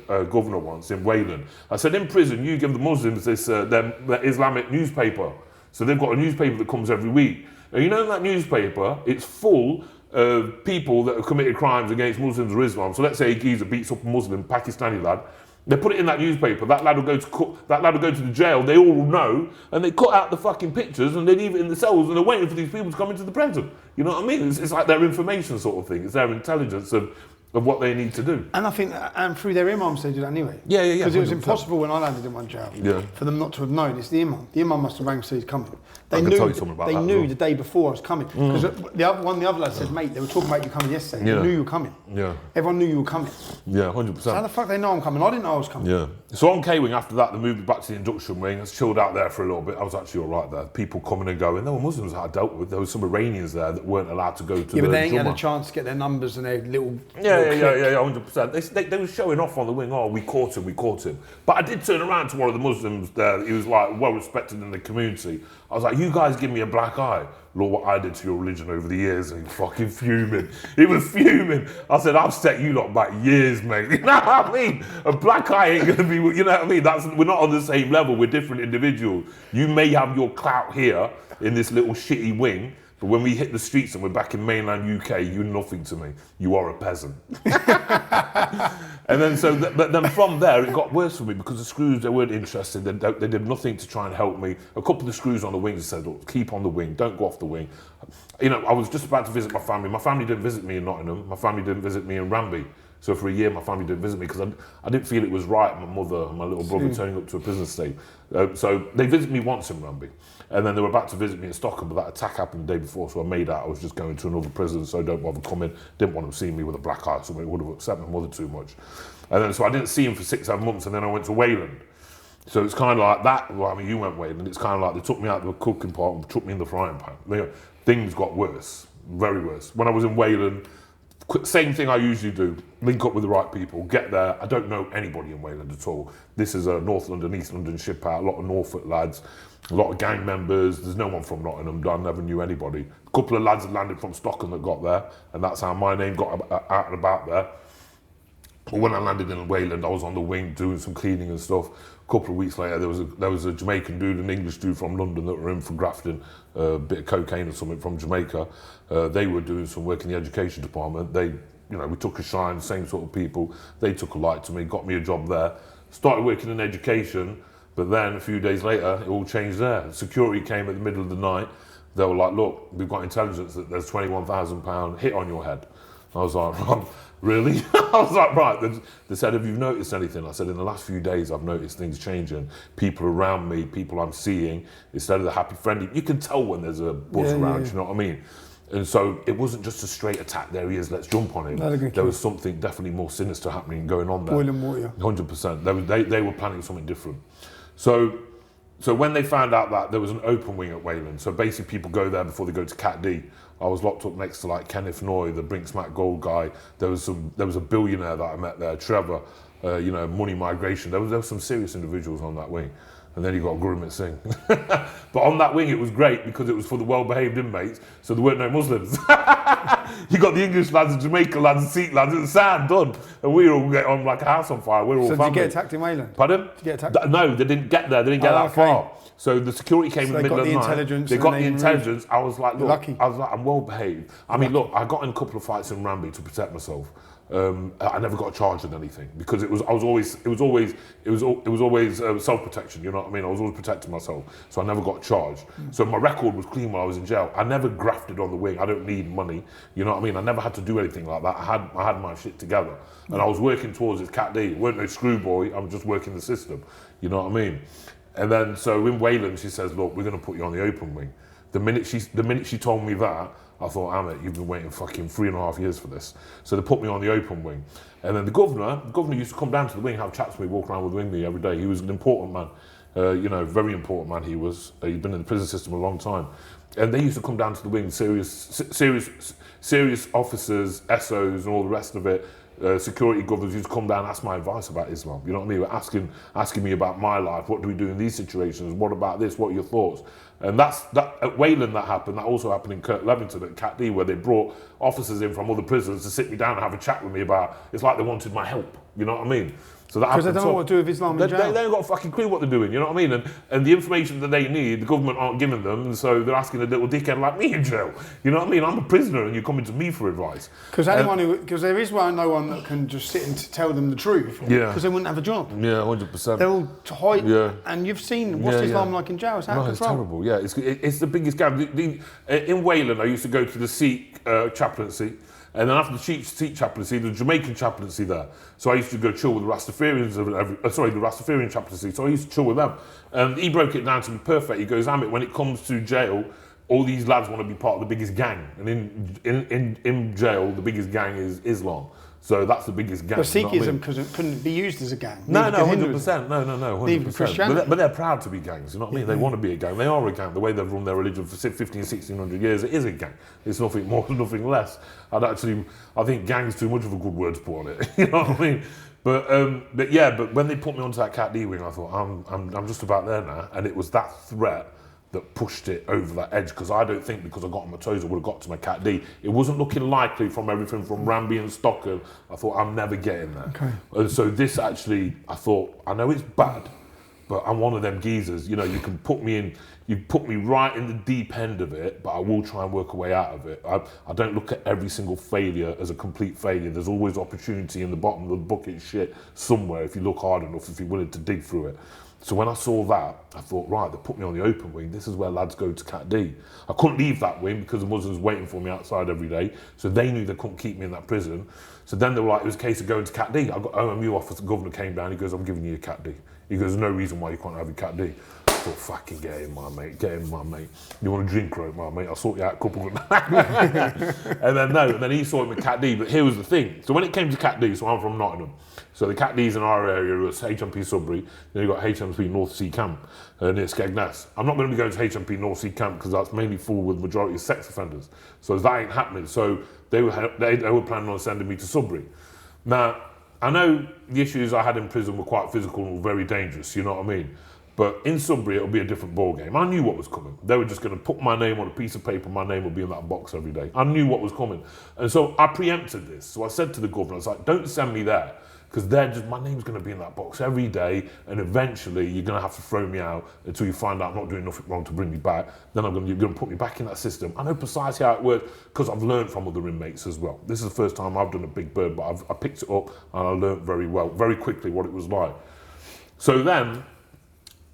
governor once in Wayland, I said, in prison, you give the Muslims this their Islamic newspaper. So they've got a newspaper that comes every week. And you know in that newspaper, it's full of people that have committed crimes against Muslims or Islam. So let's say a geezer beats up a Muslim, Pakistani lad. They put it in that newspaper. That lad will go to the jail. They all know, and they cut out the fucking pictures and they leave it in the cells, and they're waiting for these people to come into the prison. You know what I mean? It's like their information sort of thing. It's their intelligence of what they need to do. And I think, and through their imams, they do that anyway. Yeah. Because it was impossible when I landed in one jail for them not to have known. It's the imam. The imam must have rang and said he's coming. They knew the day before I was coming. Because the other lad said, mate, they were talking about you coming yesterday. They knew you were coming. Yeah. Everyone knew you were coming. Yeah, 100%. So how the fuck they know I'm coming? I didn't know I was coming. Yeah. So on K-Wing, after that, they moved me back to the induction wing. I was chilled out there for a little bit. I was actually all right there. People coming and going. There were Muslims that I dealt with. There were some Iranians there that weren't allowed to go to the but they ain't Jummah. had a chance to get their numbers and their little 100%. They were showing off on the wing. Oh, we caught him. But I did turn around to one of the Muslims there. He was like well respected in the community. I was like, you guys give me a black eye. Look what I did to your religion over the years. And he fucking fuming. He was fuming. I said, I've set you lot back years, mate. You know what I mean? A black eye ain't gonna be, you know what I mean? We're not on the same level. We're different individuals. You may have your clout here in this little shitty wing, but when we hit the streets and we're back in mainland UK, you're nothing to me. You are a peasant. And then but then from there, it got worse for me because the screws, they weren't interested. They did nothing to try and help me. A couple of the screws on the wings said, look, keep on the wing, don't go off the wing. You know, I was just about to visit my family. My family didn't visit me in Nottingham. My family didn't visit me in Ranby. So for a year, my family didn't visit me because I didn't feel it was right, my mother and my little brother turning up to a prison state. So they visited me once in Ranby. And then they were about to visit me in Stockholm, but that attack happened the day before, so I made out I was just going to another prison, so don't bother coming. Didn't want them seeing me with a black eye, so it would have upset my mother too much. And then, so I didn't see him for 6-7 months, and then I went to Wayland. So it's kind of like that. Well, I mean, you went Wayland. It's kind of like they took me out of the cooking pot and took me in the frying pan. Things got worse, very worse. When I was in Wayland, same thing I usually do, link up with the right people, get there. I don't know anybody in Wayland at all. This is a North London, East London ship out, a lot of Norfolk lads, a lot of gang members. There's no one from Nottingham, I never knew anybody. A couple of lads had landed from Stockholm that got there, and that's how my name got out and about there. But when I landed in Wayland, I was on the wing doing some cleaning and stuff. A couple of weeks later, there was a Jamaican dude, an English dude from London that were in for grafting a bit of cocaine or something from Jamaica. They were doing some work in the education department. We took a shine, same sort of people. They took a light to me, got me a job there. Started working in education, but then a few days later, it all changed there. Security came at the middle of the night. They were like, look, we've got intelligence that there's £21,000 hit on your head. I was like, really? I was like, right. They said, have you noticed anything? I said, in the last few days, I've noticed things changing. People around me, people I'm seeing, instead of the happy, friendly, you can tell when there's a buzz around, you know what I mean? And so it wasn't just a straight attack, there he is, let's jump on him. There was something definitely more sinister happening, going on there. Boiling water. 100%. They were planning something different. So when they found out that there was an open wing at Wayland, so basically people go there before they go to Cat D. I was locked up next to like Kenneth Noy, the Brinksmack Gold guy. There was a billionaire that I met there, Trevor, money migration. There was some serious individuals on that wing. And then you got Guramit Singh. But on that wing, it was great because it was for the well-behaved inmates, so there weren't no Muslims. You got the English lads, the Jamaican lads, the Sikh lads, it was sad, done. And we were all get on like a house on fire. We were all family. Did you get attacked in Wayland? Pardon? Did you get attacked? No, they didn't get there. They didn't get that far. So the security came in the middle of the night. They got the intelligence. I was like, look, I'm well behaved. I mean, look, I got in a couple of fights in Ranby to protect myself. I never got charged with anything because it was always self-protection. You know what I mean? I was always protecting myself, so I never got charged. So my record was clean while I was in jail. I never grafted on the wing. I don't need money. You know what I mean? I never had to do anything like that. I had my shit together, and I was working towards it. Cat D, weren't no screw boy. I'm just working the system. You know what I mean? And then so in Wayland, she says, look, we're going to put you on the open wing. The minute she told me that, I thought, Amit, you've been waiting fucking 3.5 years for this. So they put me on the open wing. And then the governor used to come down to the wing, have chats with me, walk around with me every day. He was an important man, very important man he was. He'd been in the prison system a long time. And they used to come down to the wing, serious officers, SOs and all the rest of it. Security governors used to come down and ask my advice about Islam. You know what I mean? Were asking me about my life. What do we do in these situations? What about this? What are your thoughts? And that at Wayland that happened. That also happened in Kirk Levington at Cat D, where they brought officers in from other prisons to sit me down and have a chat with me about. It's like they wanted my help. You know what I mean? So that because they don't know what to do with Islam in jail. They ain't got a fucking clue what they're doing, you know what I mean? And the information that they need, the government aren't giving them, and so they're asking a little dickhead like me in jail. You know what I mean? I'm a prisoner and you're coming to me for advice. Because there is no one that can just sit and tell them the truth. Yeah. Because they wouldn't have a job. Yeah, 100%. They're all tight. Yeah. And you've seen what's Islam like in jail. It's out of control. Terrible. Yeah, it's the biggest scam. In Wayland, I used to go to the Sikh chaplaincy. And then after the Sikh chaplaincy, the Jamaican chaplaincy there. So I used to go chill with the Rastafarians, the Rastafarian chaplaincy. So I used to chill with them. And he broke it down to me perfect. He goes, Amit, when it comes to jail, all these lads want to be part of the biggest gang. And in jail, the biggest gang is Islam. So that's the biggest gang. But Sikhism, you know because it couldn't be used as a gang. No, Neither could 100%. Hinduism. No, 100%. But they're proud to be gangs, you know what I mean? They want to be a gang. They are a gang. The way they've run their religion for 15, 1600 years, it is a gang. It's nothing more, nothing less. I think gang's too much of a good word to put on it. You know what I mean? But when they put me onto that Cat D wing, I thought, I'm just about there now. And it was that threat that pushed it over that edge, because I don't think because I got on my toes I would have got to my Cat D. It wasn't looking likely from everything from Ramby and Stockton. I thought, I'm never getting there. Okay. And so this actually, I thought, I know it's bad, but I'm one of them geezers. You know, you can put me in, you put me right in the deep end of it, but I will try and work a way out of it. I don't look at every single failure as a complete failure. There's always opportunity in the bottom of the bucket shit somewhere if you look hard enough, if you're willing to dig through it. So when I saw that, I thought, right, they put me on the open wing. This is where lads go to Cat D. I couldn't leave that wing because the Muslims were waiting for me outside every day. So they knew they couldn't keep me in that prison. So then they were like, it was a case of going to Cat D. I got OMU officer, the governor came down, he goes, I'm giving you a Cat D. He goes, there's no reason why you can't have a Cat D. I thought, fucking get in, my mate, get in, my mate. You want a drink, right, my mate? I'll sort you out a couple of and then he sorted me Cat D. But here was the thing. So when it came to Cat D, so I'm from Nottingham. So the Cat Ds in our area was HMP Sudbury, then you've got HMP North Sea Camp near Skegness. I'm not going to be going to HMP North Sea Camp because that's mainly full with majority of sex offenders. So that ain't happening. So they were planning on sending me to Sudbury. Now, I know the issues I had in prison were quite physical and were very dangerous, you know what I mean? But in Sudbury, it'll be a different ball game. I knew what was coming. They were just going to put my name on a piece of paper, my name would be in that box every day. I knew what was coming. And so I preempted this. So I said to the governor, I was like, don't send me there, because my name's going to be in that box every day, and eventually you're going to have to throw me out until you find out I'm not doing nothing wrong to bring me back. Then you're going to put me back in that system. I know precisely how it works because I've learned from other inmates as well. This is the first time I've done a big bird, but I picked it up and I learned very quickly what it was like. So then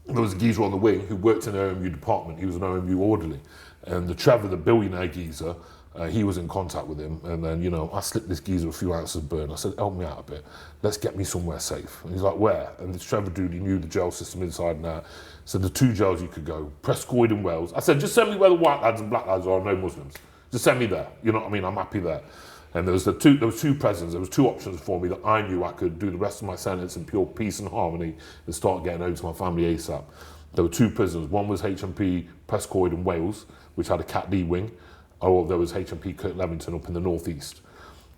there was a geezer on the wing who worked in the OMU department. He was an OMU orderly, and the Trevor, the billionaire geezer, he was in contact with him, and then, you know, I slipped this geezer a few ounces of burn. I said, help me out a bit. Let's get me somewhere safe. And he's like, where? And this Trevor dude, he knew the jail system inside and out. So the two jails you could go, Prescoid and Wales. I said, just send me where the white lads and black lads are, no Muslims. Just send me there. You know what I mean? I'm happy there. And there was two prisons. There was two options for me that I knew I could do the rest of my sentence in pure peace and harmony and start getting home to my family ASAP. There were two prisons. One was HMP Prescoid and Wales, which had a Cat D wing, or there was HMP Kirk Levington up in the northeast.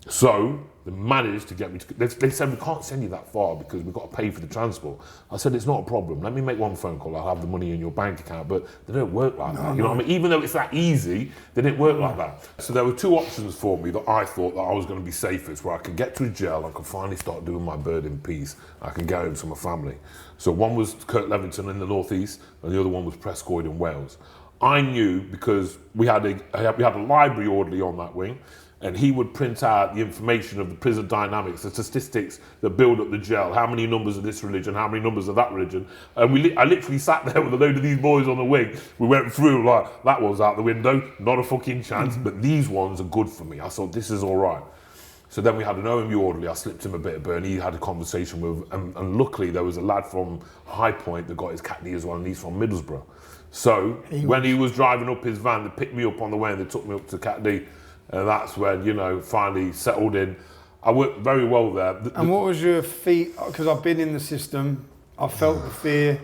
So they managed to get me to, they said, we can't send you that far because we've got to pay for the transport. I said, it's not a problem. Let me make one phone call. I'll have the money in your bank account. But they don't work like that. You know what I mean? Even though it's that easy, they didn't work like that. So there were two options for me that I thought that I was going to be safest, where I could get to a jail, I could finally start doing my bird in peace. I can get home to my family. So one was Kirk Levington in the northeast, and the other one was Prescoid in Wales. I knew because we had a library orderly on that wing, and he would print out the information of the prison dynamics, the statistics that build up the jail, how many numbers of this religion, how many numbers of that religion. And I literally sat there with a load of these boys on the wing. We went through like, that one's out the window, not a fucking chance, but these ones are good for me. I thought, this is all right. So then we had an OMU orderly, I slipped him a bit of burn, he had a conversation with, and luckily there was a lad from High Point that got his Cat D as well, and he's from Middlesbrough. So when he was driving up his van, they picked me up on the way and they took me up to Cat D. And that's when, you know, finally settled in. I worked very well there. And what was your feet? Because I've been in the system, I felt the fear,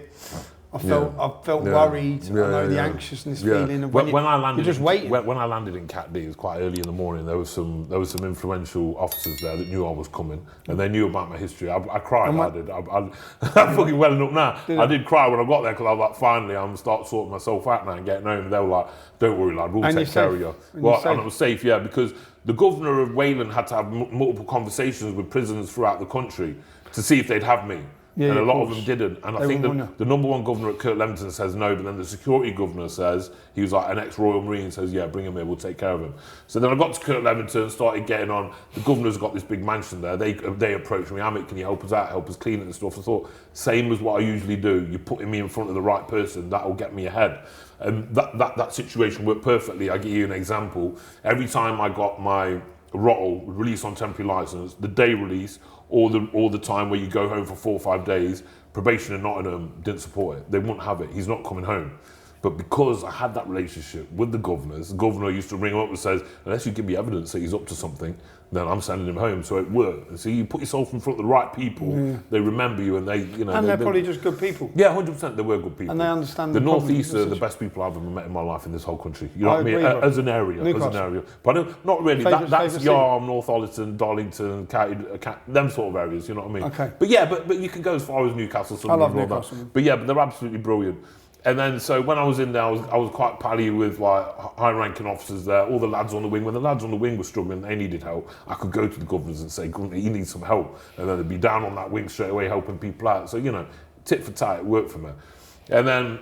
I felt worried, I know the anxiousness feeling of when I landed, you're just waiting. When I landed in Cat D, it was quite early in the morning, there was some influential officers there that knew I was coming, and they knew about my history. I cried, I'm fucking welling up now. I did cry when I got there, because I was like, finally, I'm start sorting myself out now and getting home, and they were like, don't worry lad, we'll take care of you. And I was safe, yeah, because the governor of Wayland had to have multiple conversations with prisoners throughout the country to see if they'd have me. Yeah, and a lot of them didn't. And I think the number one governor at Kirk Levington says no, but then the security governor says, he was like an ex-Royal Marine, says, yeah, bring him here, we'll take care of him. So then I got to Kirk Levington, started getting on. The governor's got this big mansion there. They approached me, Amit, can you help us out, help us clean it and stuff? I thought, same as what I usually do, you're putting me in front of the right person, that'll get me ahead. And that situation worked perfectly. I'll give you an example. Every time I got my ROTL, release on temporary licence, the day release, all the time where you go home for 4 or 5 days, probation in Nottingham didn't support it. They wouldn't have it. He's not coming home. But because I had that relationship with the governors, the governor used to ring him up and says, unless you give me evidence that he's up to something, then I'm sending him home. So it worked. And so you put yourself in front of the right people, they remember you, and they, you know. And they're probably just good people. Yeah, 100%. They were good people. And they understand the North East are the best people I've ever met in my life in this whole country. You know what I mean? As an area, But not really. That's Yarm, North Ollerton, Darlington, them sort of areas. You know what I mean? Okay. But yeah, but you can go as far as Newcastle. I love Newcastle. But yeah, but they're absolutely brilliant. And then, so when I was in there, I was quite pally with like high-ranking officers there, all the lads on the wing. When the lads on the wing were struggling, they needed help, I could go to the governors and say, you need some help. And then they'd be down on that wing straight away helping people out. So, you know, tit for tat, it worked for me. And then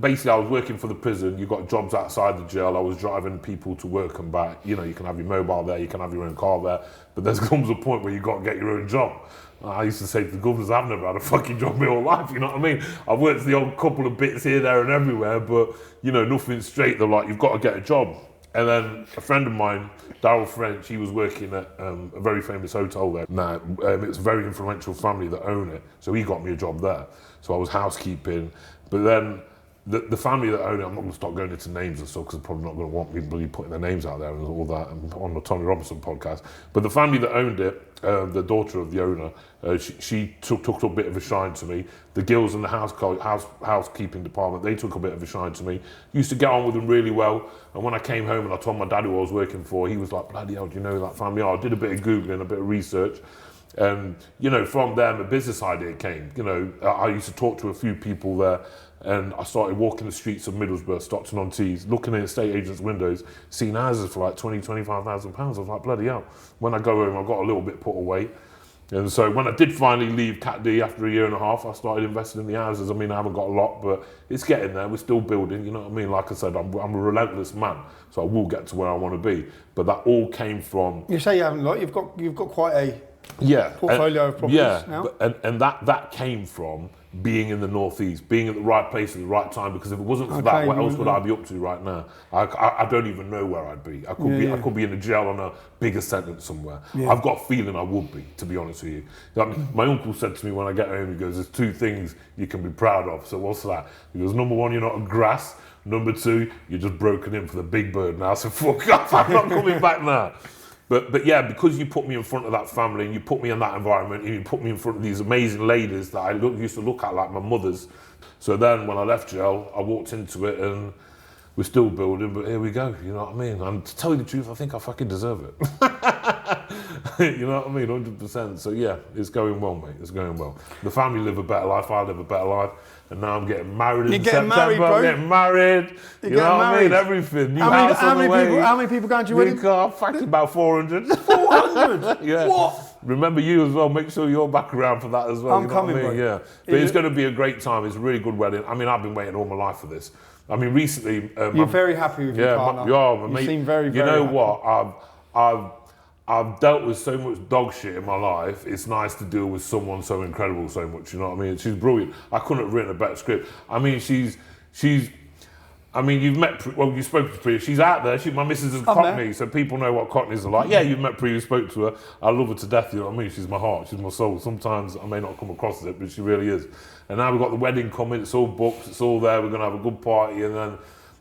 basically I was working for the prison. You got jobs outside the jail. I was driving people to work and back. You know, you can have your mobile there, you can have your own car there, but there comes a point where you got to get your own job. I used to say to the governors, I've never had a fucking job my whole life, you know what I mean? I've worked the odd couple of bits here, there and everywhere, but, you know, nothing straight. They're like, you've got to get a job. And then a friend of mine, Darryl French, he was working at a very famous hotel there. Now, it's a very influential family that own it, so he got me a job there. So I was housekeeping, but then the family that own it, I'm not going to start going into names and stuff because they're probably not going to want me really putting their names out there and all that on the Tommy Robinson podcast. But the family that owned it, the daughter of the owner, she took a bit of a shine to me. The girls in the housekeeping department, they took a bit of a shine to me. Used to get on with them really well. And when I came home and I told my dad who I was working for, he was like, bloody hell, do you know that family? I did a bit of Googling, a bit of research. And, you know, from there, a business idea came. You know, I used to talk to a few people there, and I started walking the streets of Middlesbrough, Stockton-on-Tees, looking in estate agents' windows, seeing houses for like £20,000-25,000. I was like, bloody hell. When I go home, I got a little bit put away. And so when I did finally leave Cat D after a year and a half, I started investing in the houses. I mean, I haven't got a lot, but it's getting there. We're still building, you know what I mean? Like I said, I'm a relentless man, so I will get to where I want to be. But that all came from... You say you haven't a lot, you've got quite a portfolio of properties now. And that came from being in the North East, being at the right place at the right time, because if it wasn't for that, what else would I be up to right now? I don't even know where I'd be. I could be in a jail on a bigger sentence somewhere. Yeah. I've got a feeling I would be, to be honest with you. My uncle said to me when I get home, he goes, there's two things you can be proud of. So what's that? He goes, number one, you're not a grass. Number two, you're just broken in for the big bird now. So fuck off, I'm not coming back now. But yeah, because you put me in front of that family and you put me in that environment and you put me in front of these amazing ladies that I used to look at like my mothers. So then when I left jail, I walked into it and we're still building, but here we go, you know what I mean? And to tell you the truth, I think I fucking deserve it. You know what I mean, 100%. So yeah, it's going well, mate, it's going well. The family live a better life, I live a better life. And now I'm getting married in September. I'm getting married. You know what I mean? Everything. New house on the way. How many people going to your wedding? New car, fact about 400. 400? Yeah. What? Remember you as well. Make sure you're back around for that as well. I'm coming, bro. Yeah. But it's going to be a great time. It's a really good wedding. I mean, I've been waiting all my life for this. I mean, recently... You're very happy with your partner. You seem very, very You know happy. what? I've dealt with so much dog shit in my life. It's nice to deal with someone so incredible so much, you know what I mean? She's brilliant. I couldn't have written a better script. I mean, you've met, you spoke to Priya. She's out there. My missus is Cockney, so people know what Cockneys are like. Yeah, you've met Priya, you spoke to her. I love her to death, you know what I mean? She's my heart, she's my soul. Sometimes I may not come across it, but she really is. And now we've got the wedding coming. It's all booked. It's all there. We're going to have a good party, and then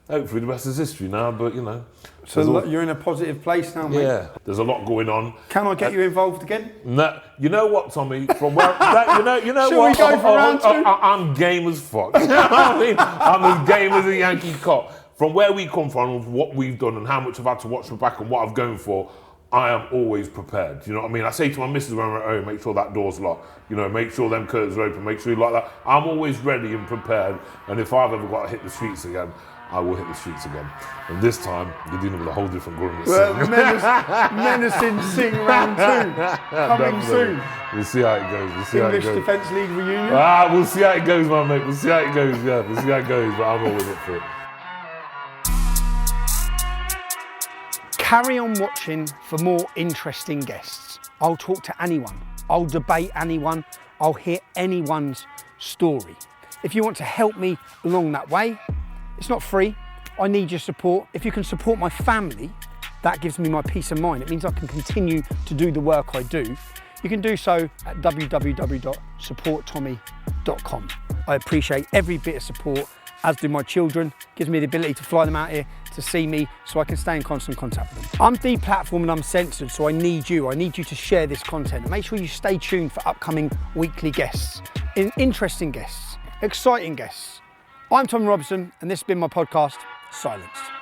hopefully the rest is history now, but you know. So you're in a positive place now, mate? Yeah, there's a lot going on. Can I get you involved again? No, you know what, Tommy? From where, you know Shall what? We go for round two? I'm game as fuck. You know what I mean? I'm as game as a Yankee cop. From where we come from, what we've done, and how much I've had to watch for back, and what I've gone for, I am always prepared. You know what I mean? I say to my missus when we're at home, make sure that door's locked. You know, make sure them curtains are open. Make sure you like that. I'm always ready and prepared. And if I've ever got to hit the streets again, I will hit the streets again. And this time, you're dealing with a whole different Guramit Singh. Menacing Singh round 2. Coming soon. We'll see how it goes. English Defence League reunion. We'll see how it goes, my mate. We'll see how it goes. Yeah, we'll see how it goes. But I'm always up for it. Carry on watching for more interesting guests. I'll talk to anyone. I'll debate anyone. I'll hear anyone's story. If you want to help me along that way, it's not free. I need your support. If you can support my family, that gives me my peace of mind. It means I can continue to do the work I do. You can do so at www.supporttommy.com. I appreciate every bit of support as do my children. Gives me the ability to fly them out here to see me so I can stay in constant contact with them. I'm deplatformed and I'm censored, so I need you. I need you to share this content. Make sure you stay tuned for upcoming weekly guests, interesting guests, exciting guests. I'm Tom Robson, and this has been my podcast, Silenced.